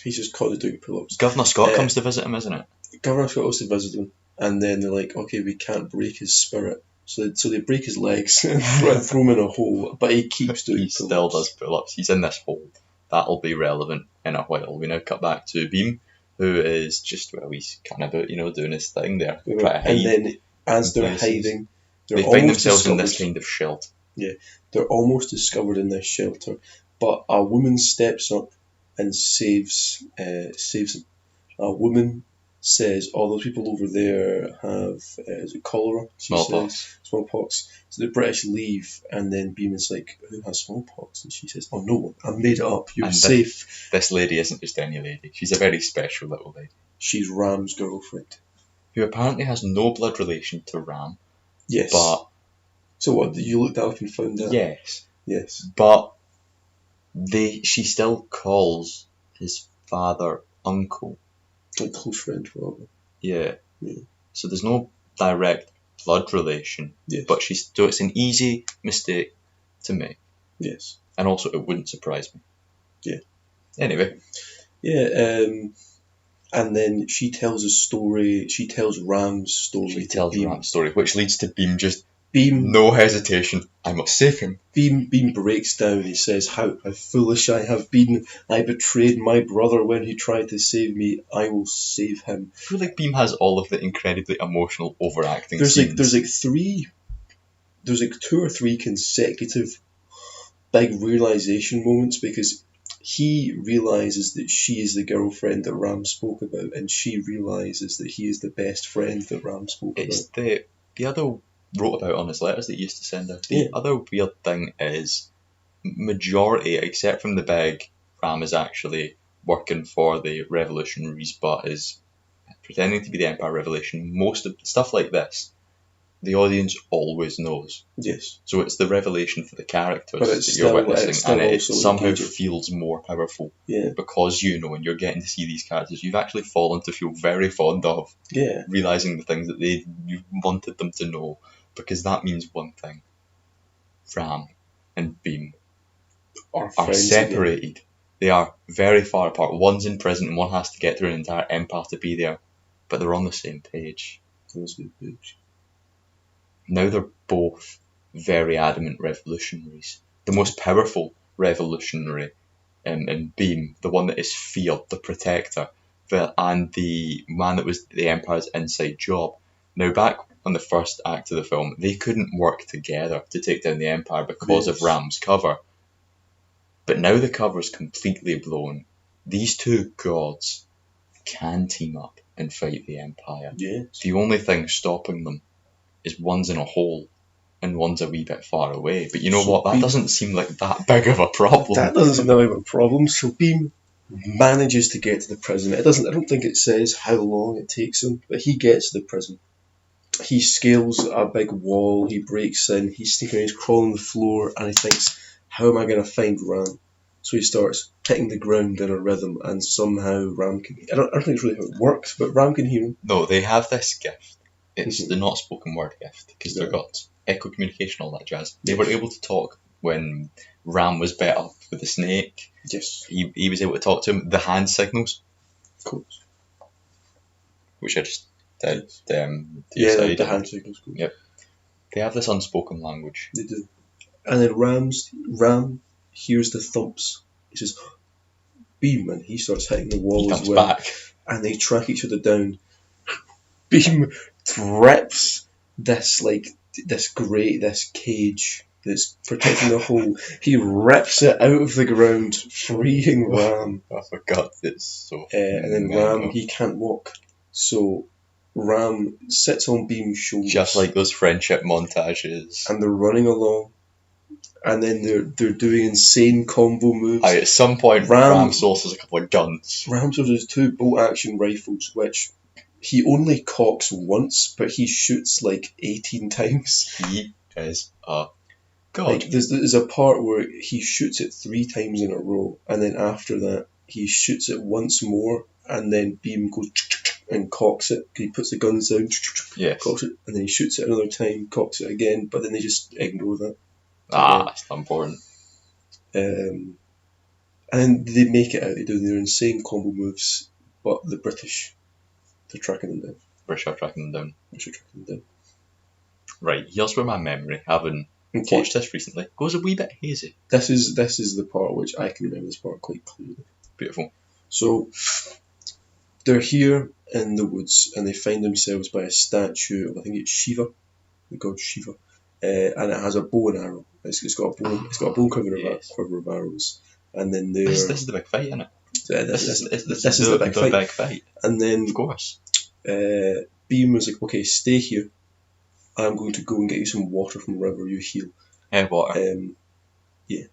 He's just caught doing pull-ups. Governor Scott Uh, comes to visit him, isn't it? Governor Scott goes to visit him, and then they're like, okay, we can't break his spirit. So they break his legs and throw him in a hole, but he keeps doing He still does pull-ups. He's in this hole. That'll be relevant in a while. We now cut back to Beam, who is just, he's kind of out, doing his thing there. Trying to hide. And then as in they're places. hiding, They they're find almost themselves in discovered. this kind of shelter. They're almost discovered in this shelter, but a woman steps up and saves them. A woman says, "Oh, those people over there have is it cholera?" She Smallpox. says, smallpox. So the British leave, and then Beam is like, "Who has smallpox?" And she says, "Oh, no one. I made it up. You're And safe." This lady isn't just any lady. She's a very special little lady, She's Ram's girlfriend. who apparently has no blood relation to Ram, Yes. but So what? You looked that up and found that? yes, Yes. but she still calls his father uncle. Like close friend, probably. Yeah. Yeah. So there's no direct blood relation, Yes. but it's an easy mistake to make, Yes. and also it wouldn't surprise me. Anyway, Yeah, and then she tells a story. She tells Ram's story. she to tells Beam. Ram's story, which leads to Beam just Beam, no hesitation. I must save him. Beam breaks down. He says, how foolish I have been. I betrayed my brother when he tried to save me. I will save him. I feel like Beam has all of the incredibly emotional overacting There's scenes. like 2 or 3 consecutive big realization moments, because he realizes that she is the girlfriend that Ram spoke about, and she realizes that he is the best friend that Ram spoke It's about. the other wrote about on his letters that he used to send her. The other weird thing is majority, except from the big, Ram is actually working for the revolutionaries, but is pretending to be the Empire Revolution. Most of stuff like this, the audience always knows. Yes. So it's the revelation for the characters But that it's you're still- witnessing, it's still and it also somehow engaging. feels more powerful Yeah. because you know, and you're getting to see these characters you've actually fallen to feel very fond of, Yeah. realizing the things that you wanted them to know, because that means one thing: Ram and Beam Our are friends separated. again. They are very far apart. One's in prison, and one has to get through an entire empire to be there, but they're on the same page. Those good books. Now they're both very adamant revolutionaries. The most powerful revolutionary in Beam, the one that is feared, the protector, and the man that was the Empire's inside job. Now, back on the first act of the film, they couldn't work together to take down the Empire because of Yes. Ram's cover. But now the cover's completely blown. These two gods can team up and fight the Empire. Yes. The only thing stopping them is one's in a hole and one's a wee bit far away. But you know So what? That Beam- doesn't seem like that big of a problem. That doesn't seem that big of a problem. So Beam manages to get to the prison. I don't think it says how long it takes him, but he gets to the prison. He scales a big wall, he breaks in, he's sneaking, he's crawling the floor, and he thinks, how am I going to find Ram? So he starts hitting the ground in a rhythm, and somehow Ram can... I don't think it's really how it works, but Ram can hear him. No, they have this gift. It's Mhm. the not spoken word gift, because Yeah. they've got echo communication, all that jazz. They were able to talk when Ram was bet up with the snake. Yes, He was able to talk to him. The hand signals, of course. which I just did to Yeah, your side. the hand signals go. Yep. They have this unspoken language. They do. And then Ram hears the thumps. He says, Beam, and he starts hitting the wall He as comes well. back. And they track each other down. Beam rips this cage that's protecting the hole. He rips it out of the ground, freeing Ram. I forgot. It's so. And then mental. Ram, he can't walk. So Ram sits on Beam's shoulders. Just like those friendship montages. And they're running along. And then they're doing insane combo moves. At some point, Ram sources a couple of guns. Ram sources 2 bolt-action rifles, which he only cocks once, but he shoots like 18 times. He is a god. Like there's a part where he shoots it 3 times in a row, and then after that he shoots it once more, and then Beam goes and cocks it. He puts the guns down, Yes. cocks it, and then he shoots it another time, cocks it again, but then they just ignore that. That's not important. And then they make it out. They do their insane combo moves, but the British, they're tracking them down. British are tracking them down. British are tracking them down. Right, here's where my memory, having Okay. watched this recently, goes a wee bit hazy. This is the part which I can remember this part quite clearly. Beautiful. So they're here in the woods and they find themselves by a statue of, I think it's Shiva, the god Shiva, and it has a bow and arrow. It's got a bow and quiver of arrows, and then This is the big fight, isn't it? this is the big fight. big fight. And then Of course. Beam was like, okay, stay here. I'm going to go and get you some water from the river. You heal. Water. Yeah.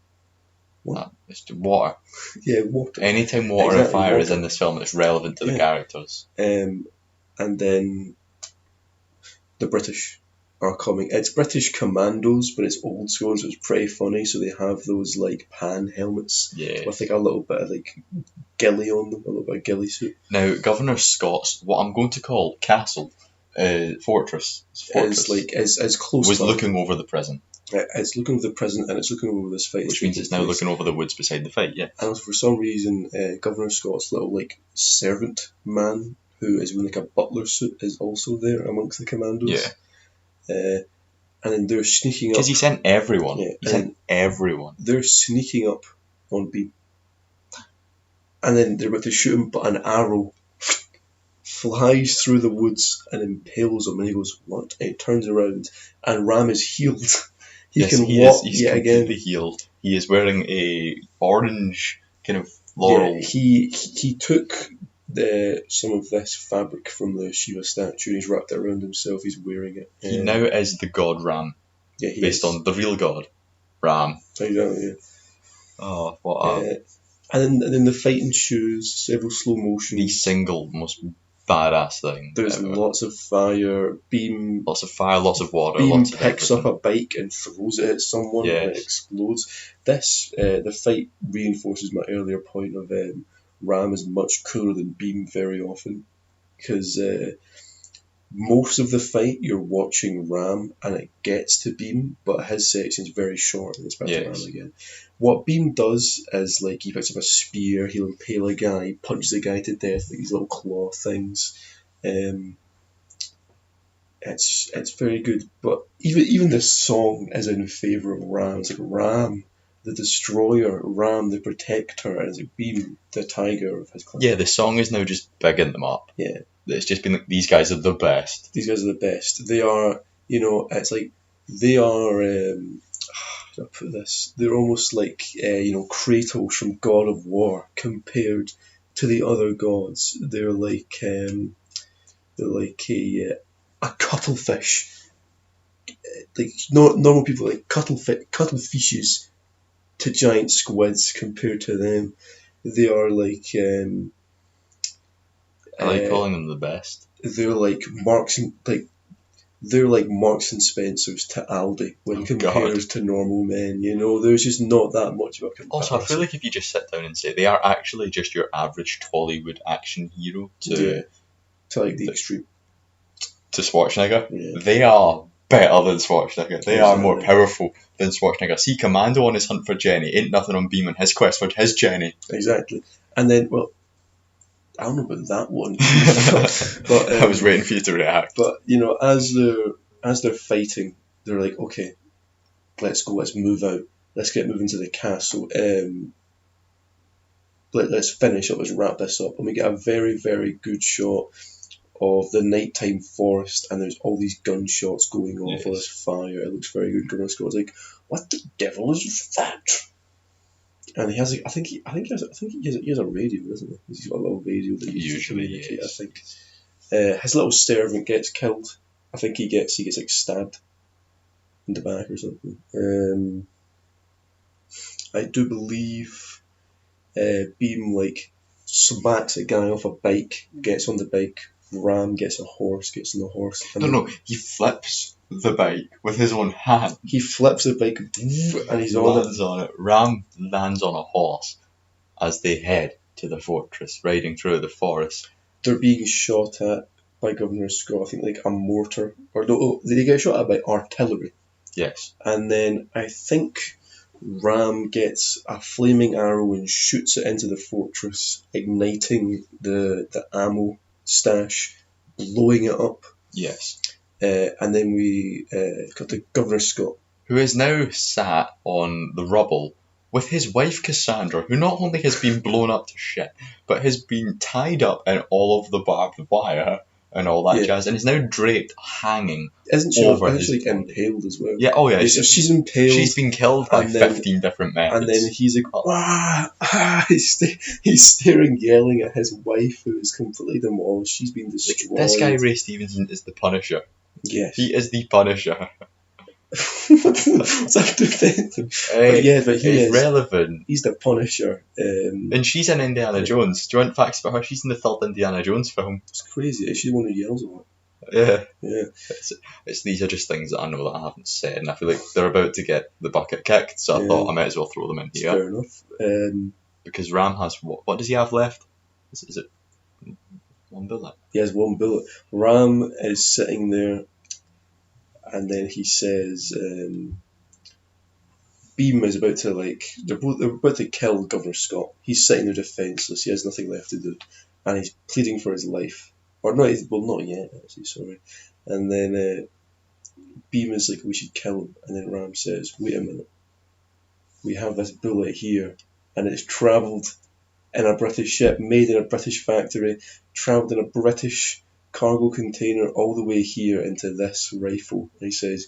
It's the water. Yeah, water. Anytime water and Exactly, fire is water. in this film, it's relevant to the Yeah. characters. And then the British are coming. It's British commandos, but it's old school, so it's pretty funny. So they have those like pan helmets Yeah. with like a little bit of like ghillie on them, a little bit of ghillie suit. Now, Governor Scott's, what I'm going to call castle, Fortress. is like as close. Was to looking over the prison, It's looking over the prison and it's looking over this fight. which means it's now looking over the woods beside the fight. Yeah. And for some reason, Governor Scott's little like servant man, who is wearing like a butler suit, is also there amongst the commandos. Yeah. And then they're sneaking up. Because he sent everyone. Yeah, He sent everyone. They're sneaking up on Beam. And then they're about to shoot him, but an arrow flies through the woods and impales him. And he goes, "What?" And he turns around, and Ram is healed. He can walk He's yet completely again. healed. He is wearing a orange kind of laurel. Yeah, he took some of this fabric from the Shiva statue and he's wrapped it around himself. He's wearing it. He now is the god Ram, Yeah, he based is. on the real god, Ram. Exactly, yeah. Oh, what a... And then the fight ensues, several slow motions. the single most badass thing. There's ever. lots of fire. Beam Lots of fire, lots of water, Beam lots of picks everything. up a bike and throws it at someone and it Yes. explodes. The fight reinforces my earlier point of Ram is much cooler than Beam very often, because most of the fight you're watching Ram and it gets to Beam, but his section is very short and it's back to Yes. Ram again. What Beam does is like he picks up a spear, he'll impale a guy, he punches the guy to death, like these little claw things. It's very good, but even the song is in favour of Ram. It's like Ram, the destroyer, Ram, the protector, and it's like Beam, the tiger of his clan. Yeah, the song is now just bigging them up. Yeah. It's just been like, these guys are the best. These guys are the best. They are, it's like they are. How do I put this? They're almost like Kratos from God of War compared to the other gods. They're like a cuttlefish. Like normal people like cuttlefishes to giant squids compared to them. They are like I like calling them the best. they're like Marks and Spencers to Aldi when compared to normal men. There's just not that much of a comparison. Also, I feel like if you just sit down and say they are actually just your average Tollywood action hero to like the extreme. to Schwarzenegger, Yeah. they are better than Schwarzenegger. They are more Exactly. powerful than Schwarzenegger. See, Commando on his hunt for Jenny ain't nothing on Beam on his quest for his Jenny. Exactly. And then, well, I don't know about that one, but I was waiting for you to react. But as they're fighting, they're like, okay, let's go, let's move out, let's get moving to the castle. Let's finish up, let's wrap this up, and we get a very, very good shot of the nighttime forest, and there's all these gunshots going off, all this fire. It looks very good. Gunnar Scott's like, "What the devil is that?" And he has, I think he has a radio, doesn't he? He's got a little radio that he uses to communicate. yes. I think his little servant gets killed. I think he gets like stabbed in the back or something. I do believe Beam like smacks a guy off a bike, gets on the bike. Ram gets a horse, gets on the horse. No, he flips the bike with his own hand. He flips the bike and he's on it. Lands on it. Ram lands on a horse as they head to the fortress, riding through the forest. They're being shot at by Governor Scott. I think like a mortar, or no, they get shot at by artillery. Yes. And then I think Ram gets a flaming arrow and shoots it into the fortress, igniting the ammo stash, blowing it up. Yes. And then we got the Governor Scott, who is now sat on the rubble with his wife Cassandra, who not only has been blown up to shit, but has been tied up in all of the barbed wire and all that jazz, and is now draped, hanging. Isn't she over actually his body. impaled as well? Yeah, oh yeah. She's impaled. She's been killed by and then- 15 different methods. And then he's like, he's staring, yelling at his wife, who is completely demolished. She's been destroyed. This guy, Ray Stevenson, is the Punisher. Yes. He is the Punisher. What's that defensive? But he it's is. relevant. He's the Punisher. And she's in Indiana Jones. Do you want facts about her? She's in the third Indiana Jones film. It's crazy. She's the one who yells a lot. Yeah. Yeah. These are just things that I know that I haven't said, and I feel like they're about to get the bucket kicked, so I thought I might as well throw them in It's here. fair enough. Because Ram has, what does he have left? Is it One bullet. He has one bullet. Ram is sitting there, and then he says, Beam is about to they're about to kill Governor Scott. He's sitting there defenceless. He has nothing left to do, and he's pleading for his life, or not? Well, not yet. Actually, sorry. And then Beam is like, we should kill him, and then Ram says, wait a minute. We have this bullet here, and it's travelled in a British ship, made in a British factory, travelled in a British cargo container all the way here into this rifle. And he says,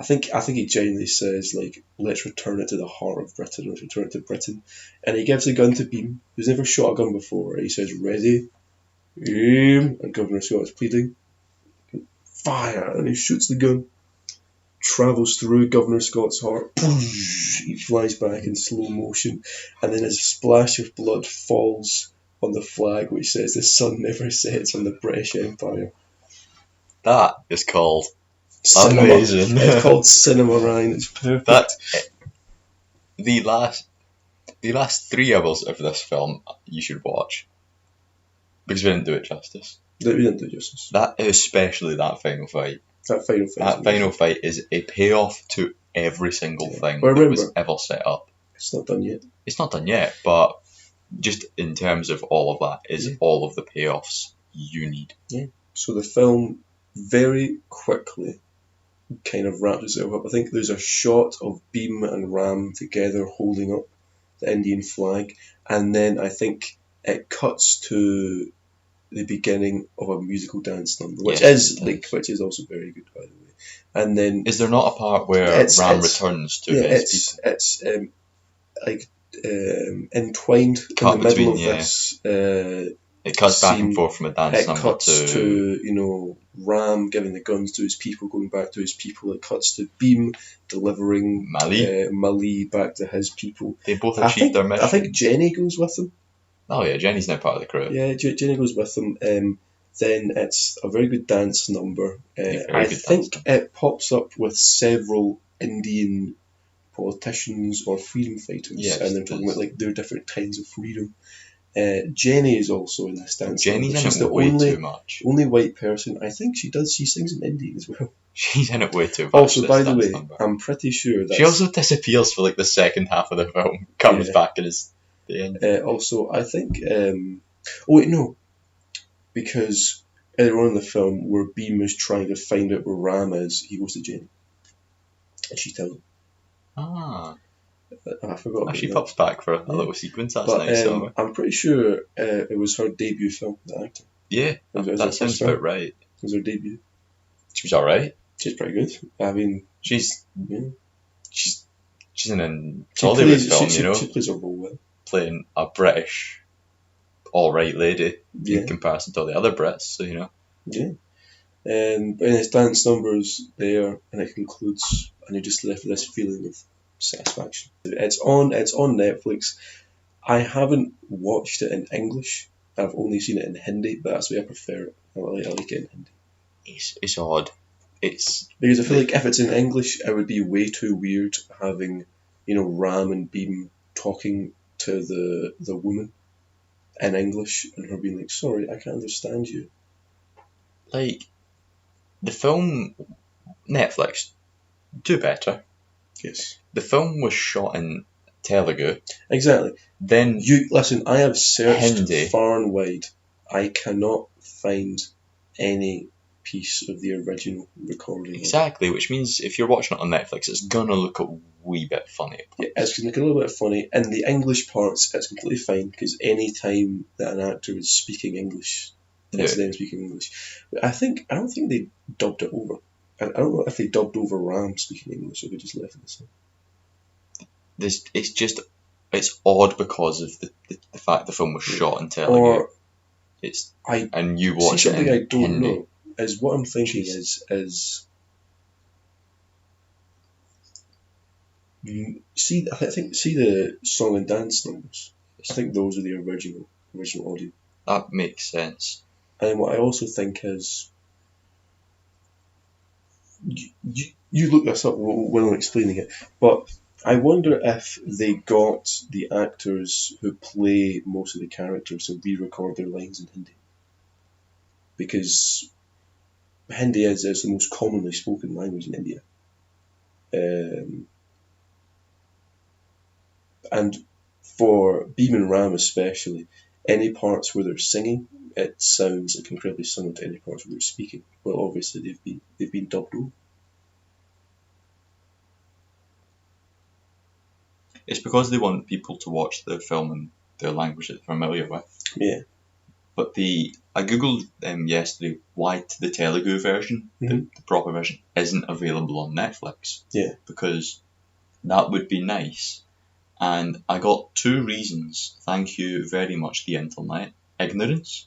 I think he genuinely says, like, let's return it to the heart of Britain, let's return it to Britain. And he gives a gun to Beam, who's never shot a gun before. He says, ready, aim, and Governor Scott is pleading, fire, and he shoots the gun. Travels through Governor Scott's heart. He flies back in slow motion, and then a splash of blood falls on the flag which says the sun never sets on the British Empire. That is called Cinema. amazing. It's called cinema, Ryan. It's perfect. That's the last 3 hours of this film you should watch, because we didn't do it justice. We didn't do justice. That, especially that final fight. That final fight is a payoff to every single thing But that was remember, ever set up. it's not done yet. It's not done yet, but just in terms of all of that is all of the payoffs you need. Yeah. So the film very quickly kind of wraps itself up. I think there's a shot of Beam and Ram together holding up the Indian flag, and then I think it cuts to the beginning of a musical dance number, which is also very good, by the way. And then Is there not a part where Ram returns to his people? It's entwined Cut in the middle between, of this. It cuts back and scene. forth from a dance It number cuts to Ram giving the guns to his people, going back to his people. It cuts to Beam delivering Mali back to his people. They both achieved their mission. I think Jenny goes with them. Oh yeah, Jenny's now part of the crew. Yeah, Jenny goes with them. Then it's a very good dance number. I think it pops up with several Indian politicians or freedom fighters, and they're talking about like their different kinds of freedom. Jenny is also in this dance. Jenny's number. She's in it the way only too much. only white person. I think she sings in Indian as well. She's in it way too much. Also, by the way, I'm pretty sure that she also disappears for like the second half of the film, comes back and is the end. Also, I think. Oh wait, no, because earlier on in the film, where Beam is trying to find out where Ram is, he goes to Jenny, and she tells him. I forgot. She pops back for a little sequence. That's nice. I'm pretty sure it was her debut film, the actor. Yeah, that sounds about right. It was her debut. She was alright. She's pretty good. I mean, she's in a Tollywood film, She plays a role well. Playing a British alright lady in comparison to all the other Brits, so Yeah. And his dance numbers there, and it concludes, and you're just left with this feeling of satisfaction. It's on Netflix. I haven't watched it in English. I've only seen it in Hindi, but that's the way I prefer it. I like it in Hindi. It's odd. Because I feel like if it's in English, it would be way too weird having, Ram and Beam talking to the woman in English, and her being like, "Sorry, I can't understand you." Like, the film, Netflix, do better. Yes. The film was shot in Telugu. Exactly. Then listen. I have searched Hindi. far and wide. I cannot find any piece of the original recording. Exactly, which means if you're watching it on Netflix, it's gonna look a wee bit funny. Yeah, it's gonna look a little bit funny. In the English parts, it's completely fine, because any time that an actor is speaking English, it's them speaking English. But I don't think they dubbed it over. I don't know if they dubbed over Ram speaking English or they just left it the same. It's odd because of the fact the film was shot in Telugu. And you watch it in I don't Hindi. know. Is what I'm thinking is see the song and dance numbers. I think those are the original audio. That makes sense. And what I also think is you look this up when I'm explaining it, but I wonder if they got the actors who play most of the characters to re-record their lines in Hindi. because Hindi is the most commonly spoken language in India. And for Beam and Ram especially, any parts where they're singing, it sounds like incredibly similar to any parts where they're speaking. Well, obviously they've been dubbed over. It's because they want people to watch the film in their language that they're familiar with. Yeah. But I googled yesterday why the Telugu version, the proper version, isn't available on Netflix. Yeah. Because that would be nice. And I got 2 reasons. Thank you very much, the internet. Ignorance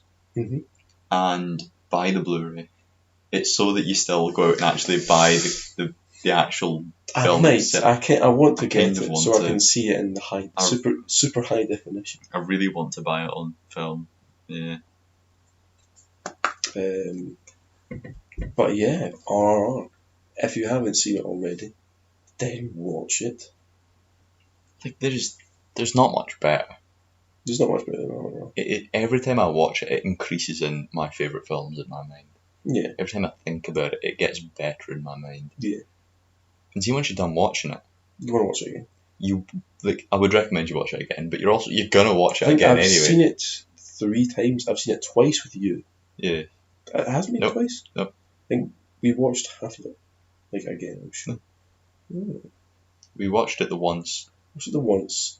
and buy the Blu-ray. It's so that you still go out and actually buy the actual film. I want to get it so I to can see it in the super high definition. I really want to buy it on film. Yeah. But yeah, RRR. If you haven't seen it already, then watch it. Like there's not much better. There's not much better than RRR. Every time I watch it, it increases in my favourite films in my mind. Yeah. Every time I think about it, it gets better in my mind. Yeah. And see, once you're done watching it, you want to watch it again. I would recommend you watch it again, but you're gonna watch it again anyway. I've seen it 3 times. I've seen it twice with you. Yeah. It hasn't been twice? Nope. I think we watched half of it. Again, I'm sure. No. We watched it the once. Watched it the once.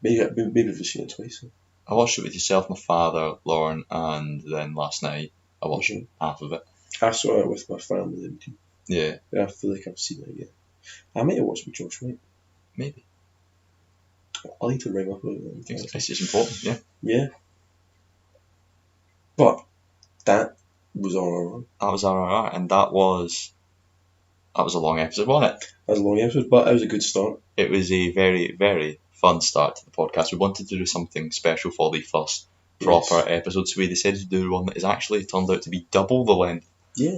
Maybe we've seen it twice. I watched it with yourself, my father, Lauren, and then last night I watched half of it. I saw it with my family then too. Yeah. I feel like I've seen it again. I might have watched with Josh, right? Maybe. I'll need to ring up about it. It's just important, yeah. Yeah. But that was RRR. That was RRR, and that was a long episode, wasn't it? That was a long episode, but it was a good start. It was a very, very fun start to the podcast. We wanted to do something special for the first proper episode, so we decided to do one that is actually turned out to be double the length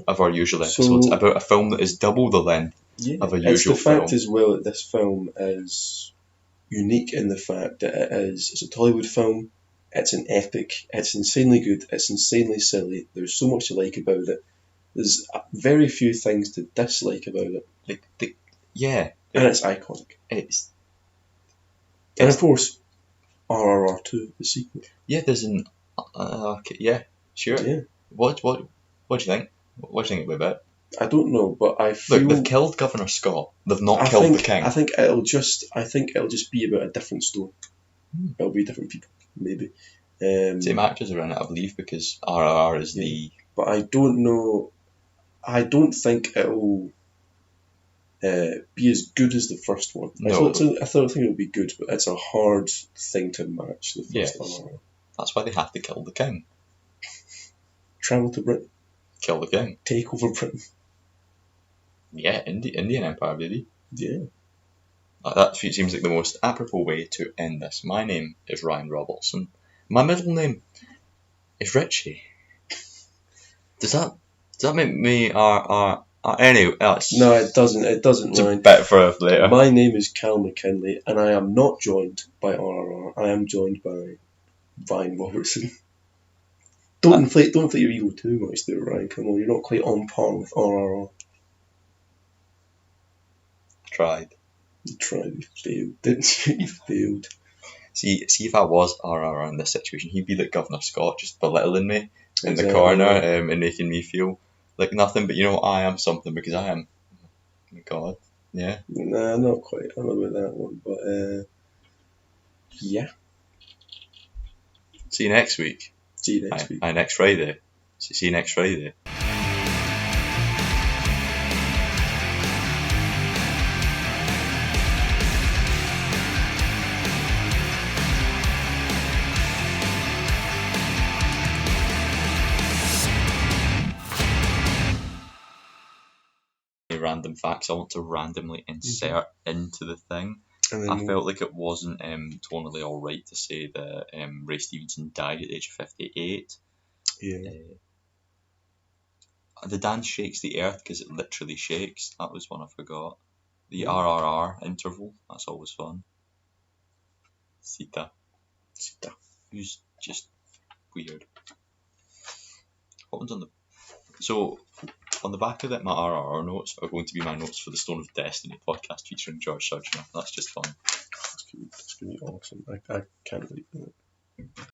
of our usual episodes, about a film that is double the length of a usual film. It's the fact as well that this film is unique in the fact that it's a Tollywood film, it's an epic, it's insanely good, it's insanely silly, there's so much to like about it, there's very few things to dislike about it. And it's iconic. And of course, RRR 2, the sequel. Yeah, there's an... sure. Yeah. What do you think? What do you think about it? I don't know, but I feel... Look, they've killed Governor Scott. They've not killed the king. I think it'll just be about a different story. It'll be different people, maybe. Same actors are in it, I believe, because RRR is the... But I don't know... I don't think it'll be as good as the first one. No. I think it'll be good, but it's a hard thing to match the first one. That's why they have to kill the king. Travel to Britain. Kill the king. Take over Britain. Yeah, Indian Empire, baby. Yeah. That seems like the most apropos way to end this. My name is Ryan Robertson. My middle name is Richie. Does that make me anyway? No, it doesn't. It doesn't. It's a bit for later. My name is Calum McKinlay, and I am not joined by RRR. I am joined by Ryan Robertson. Don't inflate your ego too much, there, Ryan. Come on, you're not quite on par with RRR. Tried. You tried. You failed, didn't you? You failed. See if I was RRR in this situation, he'd be like Governor Scott, just belittling me in the corner and making me feel like nothing. But I am something because I am God. Yeah. Nah, not quite. I don't know about that one, but yeah. See you next week. See you next week. Next Friday. See you next Friday. Random facts I want to randomly insert into the thing. I felt like it wasn't tonally alright to say that Ray Stevenson died at the age of 58. Yeah. The dance shakes the earth because it literally shakes. That was one I forgot. The RRR interval, that's always fun. Sita. Who's just weird. What one's on the... So, on the back of it, my RRR notes are going to be my notes for the Stone of Destiny podcast featuring George Surgeon. That's just fun. It's going to be awesome. I can't wait for it.